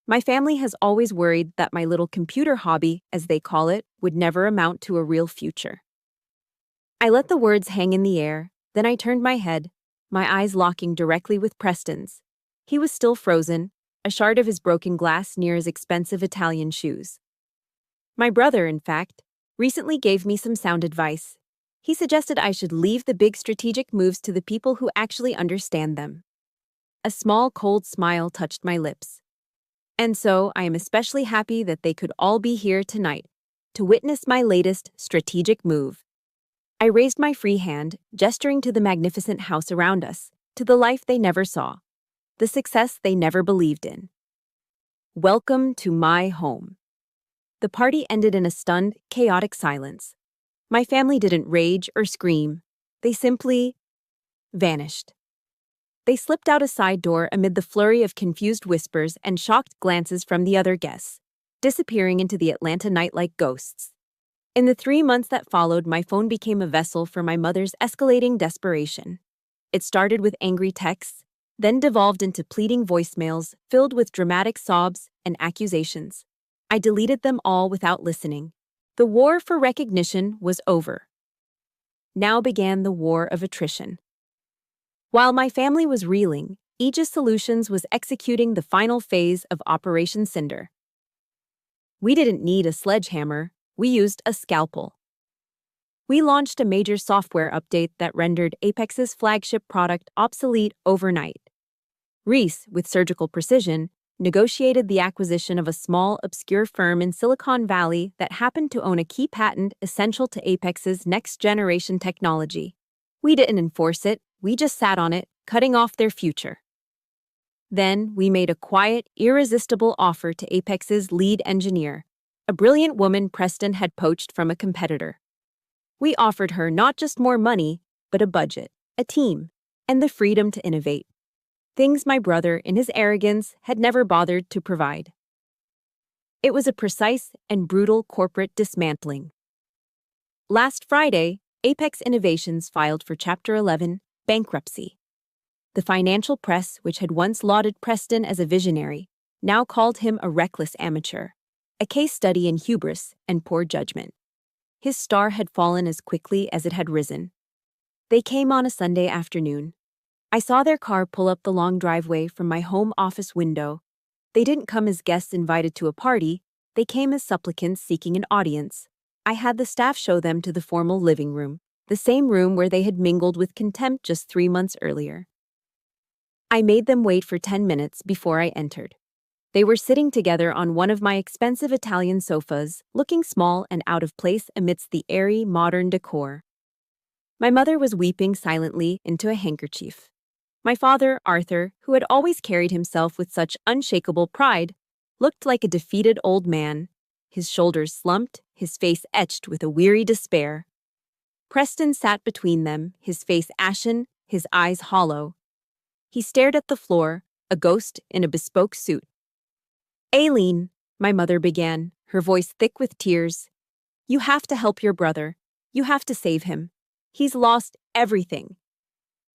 My family has always worried that my little computer hobby, as they call it, would never amount to a real future. I let the words hang in the air, then I turned my head, my eyes locking directly with Preston's. He was still frozen, a shard of his broken glass near his expensive Italian shoes. My brother, in fact, recently gave me some sound advice. He suggested I should leave the big strategic moves to the people who actually understand them. A small, cold smile touched my lips. And so I am especially happy that they could all be here tonight to witness my latest strategic move. I raised my free hand, gesturing to the magnificent house around us, to the life they never saw, the success they never believed in. Welcome to my home. The party ended in a stunned, chaotic silence. My family didn't rage or scream. They simply vanished. They slipped out a side door amid the flurry of confused whispers and shocked glances from the other guests, disappearing into the Atlanta night like ghosts. In the 3 months that followed, my phone became a vessel for my mother's escalating desperation. It started with angry texts, then devolved into pleading voicemails filled with dramatic sobs and accusations. I deleted them all without listening. The war for recognition was over. Now began the war of attrition. While my family was reeling, Aegis Solutions was executing the final phase of Operation Cinder. We didn't need a sledgehammer, we used a scalpel. We launched a major software update that rendered Apex's flagship product obsolete overnight. Reese, with surgical precision, negotiated the acquisition of a small, obscure firm in Silicon Valley that happened to own a key patent essential to Apex's next-generation technology. We didn't enforce it, we just sat on it, cutting off their future. Then, we made a quiet, irresistible offer to Apex's lead engineer, a brilliant woman Preston had poached from a competitor. We offered her not just more money, but a budget, a team, and the freedom to innovate. Things my brother, in his arrogance, had never bothered to provide. It was a precise and brutal corporate dismantling. Last Friday, Apex Innovations filed for Chapter 11, bankruptcy. The financial press, which had once lauded Preston as a visionary, now called him a reckless amateur, a case study in hubris and poor judgment. His star had fallen as quickly as it had risen. They came on a Sunday afternoon. I saw their car pull up the long driveway from my home office window. They didn't come as guests invited to a party, they came as supplicants seeking an audience. I had the staff show them to the formal living room, the same room where they had mingled with contempt just 3 months earlier. I made them wait for 10 minutes before I entered. They were sitting together on one of my expensive Italian sofas, looking small and out of place amidst the airy, modern decor. My mother was weeping silently into a handkerchief. My father, Arthur, who had always carried himself with such unshakable pride, looked like a defeated old man, his shoulders slumped, his face etched with a weary despair. Preston sat between them, his face ashen, his eyes hollow. He stared at the floor, a ghost in a bespoke suit. "Aileen," my mother began, her voice thick with tears, "you have to help your brother. You have to save him. He's lost everything."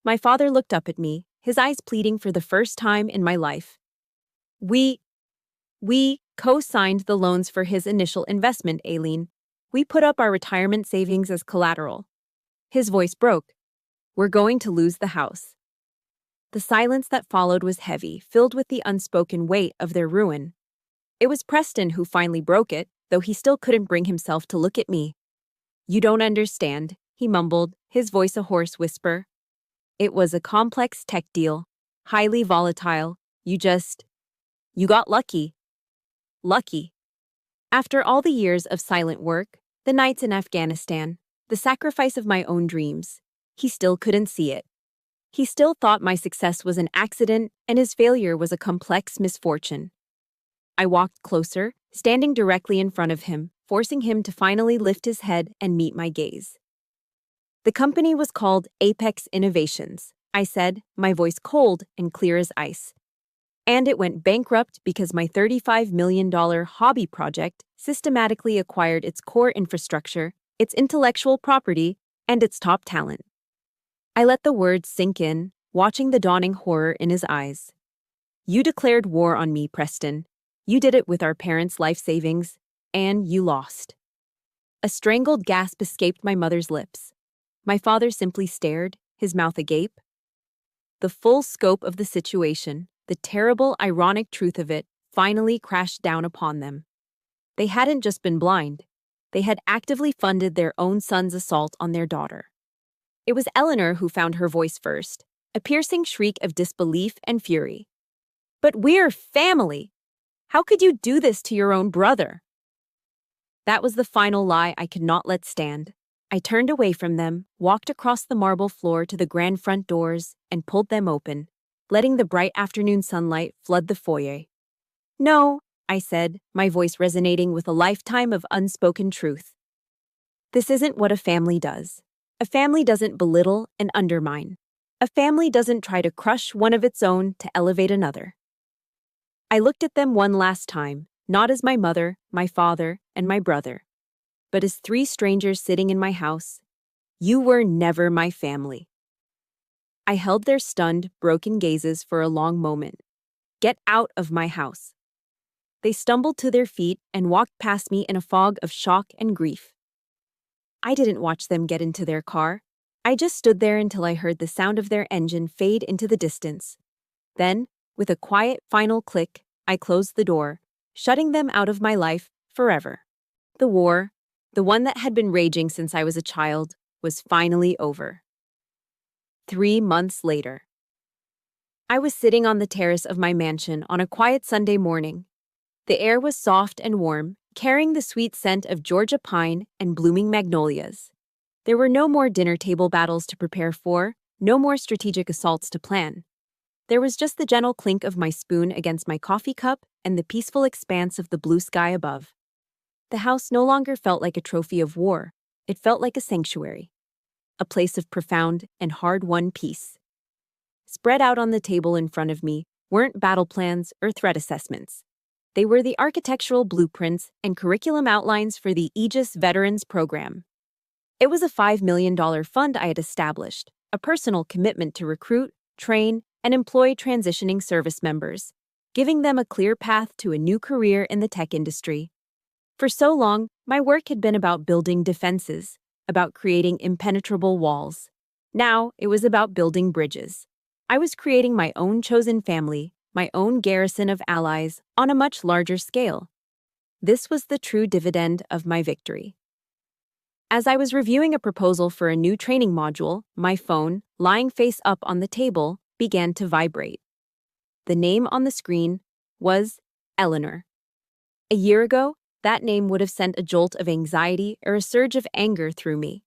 My father looked up at me, his eyes pleading for the first time in my life. We co-signed the loans for his initial investment, Aileen. We put up our retirement savings as collateral. His voice broke. "We're going to lose the house." The silence that followed was heavy, filled with the unspoken weight of their ruin. It was Preston who finally broke it, though he still couldn't bring himself to look at me. "You don't understand," he mumbled, his voice a hoarse whisper. "It was a complex tech deal, highly volatile. You got lucky." Lucky. After all the years of silent work, the nights in Afghanistan, the sacrifice of my own dreams, he still couldn't see it. He still thought my success was an accident and his failure was a complex misfortune. I walked closer, standing directly in front of him, forcing him to finally lift his head and meet my gaze. "The company was called Apex Innovations," I said, my voice cold and clear as ice. "And it went bankrupt because my $35 million hobby project systematically acquired its core infrastructure, its intellectual property, and its top talent." I let the words sink in, watching the dawning horror in his eyes. "You declared war on me, Preston. You did it with our parents' life savings, and you lost. A strangled gasp escaped my mother's lips. My father simply stared, his mouth agape. The full scope of the situation, the terrible, ironic truth of it, finally crashed down upon them. They hadn't just been blind. They had actively funded their own son's assault on their daughter. It was Eleanor who found her voice first, a piercing shriek of disbelief and fury. "But we're family! How could you do this to your own brother?" That was the final lie I could not let stand. I turned away from them, walked across the marble floor to the grand front doors, and pulled them open, letting the bright afternoon sunlight flood the foyer. "No," I said, my voice resonating with a lifetime of unspoken truth. "This isn't what a family does. A family doesn't belittle and undermine. A family doesn't try to crush one of its own to elevate another." I looked at them one last time, not as my mother, my father, and my brother, but as three strangers sitting in my house. You were never my family. I held their stunned, broken gazes for a long moment. "Get out of my house." They stumbled to their feet and walked past me in a fog of shock and grief. I didn't watch them get into their car. I just stood there until I heard the sound of their engine fade into the distance. Then, with a quiet final click, I closed the door, shutting them out of my life forever. The war, the one that had been raging since I was a child, was finally over. 3 months later. I was sitting on the terrace of my mansion on a quiet Sunday morning. The air was soft and warm, carrying the sweet scent of Georgia pine and blooming magnolias. There were no more dinner table battles to prepare for, no more strategic assaults to plan. There was just the gentle clink of my spoon against my coffee cup and the peaceful expanse of the blue sky above. The house no longer felt like a trophy of war. It felt like a sanctuary, a place of profound and hard-won peace. Spread out on the table in front of me weren't battle plans or threat assessments. They were the architectural blueprints and curriculum outlines for the Aegis Veterans Program. It was a $5 million fund I had established, a personal commitment to recruit, train, and employ transitioning service members, giving them a clear path to a new career in the tech industry. For so long, my work had been about building defenses, about creating impenetrable walls. Now, it was about building bridges. I was creating my own chosen family, my own garrison of allies, on a much larger scale. This was the true dividend of my victory. As I was reviewing a proposal for a new training module, my phone, lying face up on the table, began to vibrate. The name on the screen was Eleanor. A year ago, that name would have sent a jolt of anxiety or a surge of anger through me.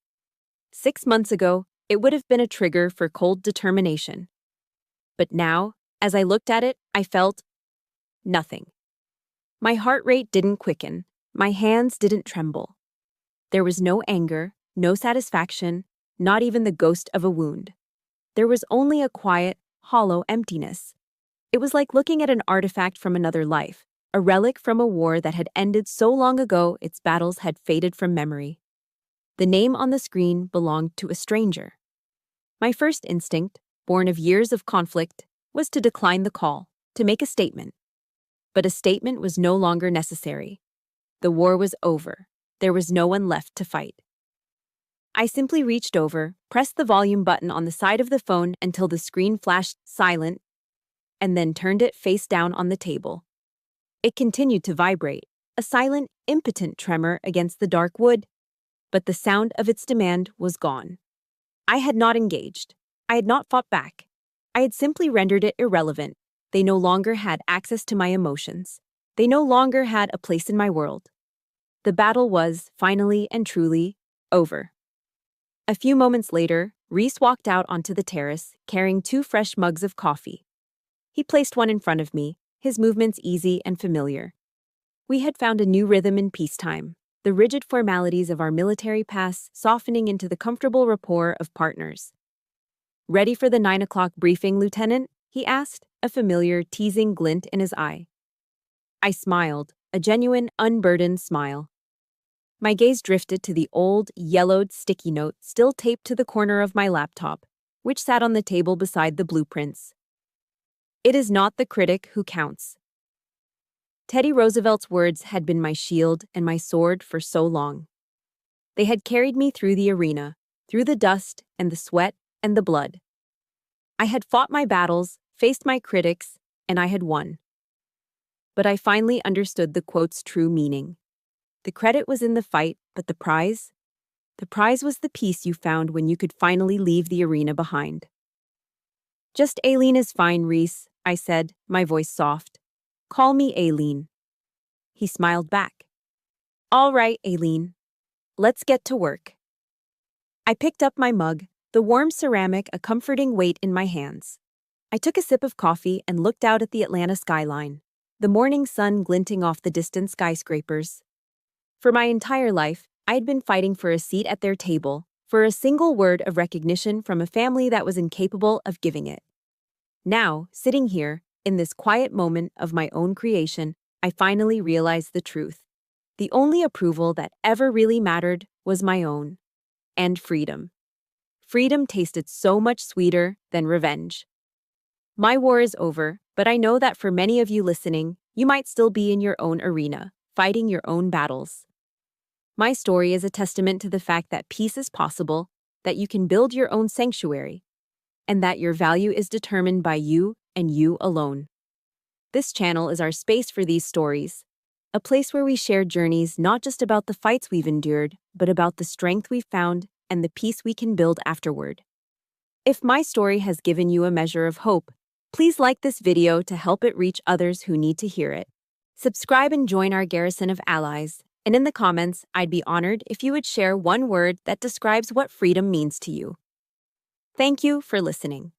6 months ago, it would have been a trigger for cold determination. But now, as I looked at it, I felt nothing. My heart rate didn't quicken, my hands didn't tremble. There was no anger, no satisfaction, not even the ghost of a wound. There was only a quiet, hollow emptiness. It was like looking at an artifact from another life, a relic from a war that had ended so long ago its battles had faded from memory. The name on the screen belonged to a stranger. My first instinct, born of years of conflict, was to decline the call, to make a statement. But a statement was no longer necessary. The war was over. There was no one left to fight. I simply reached over, pressed the volume button on the side of the phone until the screen flashed silent, and then turned it face down on the table. It continued to vibrate, a silent, impotent tremor against the dark wood, but the sound of its demand was gone. I had not engaged. I had not fought back. I had simply rendered it irrelevant. They no longer had access to my emotions. They no longer had a place in my world. The battle was, finally and truly, over. A few moments later, Reese walked out onto the terrace, carrying 2 fresh mugs of coffee. He placed one in front of me, his movements easy and familiar. We had found a new rhythm in peacetime, the rigid formalities of our military pass softening into the comfortable rapport of partners. "Ready for the 9 o'clock briefing, Lieutenant?" he asked, a familiar, teasing glint in his eye. I smiled, a genuine, unburdened smile. My gaze drifted to the old, yellowed sticky note still taped to the corner of my laptop, which sat on the table beside the blueprints. "It is not the critic who counts." Teddy Roosevelt's words had been my shield and my sword for so long. They had carried me through the arena, through the dust and the sweat and the blood. I had fought my battles, faced my critics, and I had won. But I finally understood the quote's true meaning. The credit was in the fight, but the prize? The prize was the peace you found when you could finally leave the arena behind. Just Aileen is fine, Reese, I said, my voice soft. Call me Aileen. He smiled back. All right, Aileen. Let's get to work. I picked up my mug, the warm ceramic a comforting weight in my hands. I took a sip of coffee and looked out at the Atlanta skyline, the morning sun glinting off the distant skyscrapers. For my entire life, I had been fighting for a seat at their table, for a single word of recognition from a family that was incapable of giving it. Now, sitting here, in this quiet moment of my own creation, I finally realized the truth. The only approval that ever really mattered was my own. And freedom. Freedom tasted so much sweeter than revenge. My war is over, but I know that for many of you listening, you might still be in your own arena, fighting your own battles. My story is a testament to the fact that peace is possible, that you can build your own sanctuary, and that your value is determined by you and you alone. This channel is our space for these stories, a place where we share journeys not just about the fights we've endured, but about the strength we've found and the peace we can build afterward. If my story has given you a measure of hope, please like this video to help it reach others who need to hear it. Subscribe and join our garrison of allies. And in the comments, I'd be honored if you would share one word that describes what freedom means to you. Thank you for listening.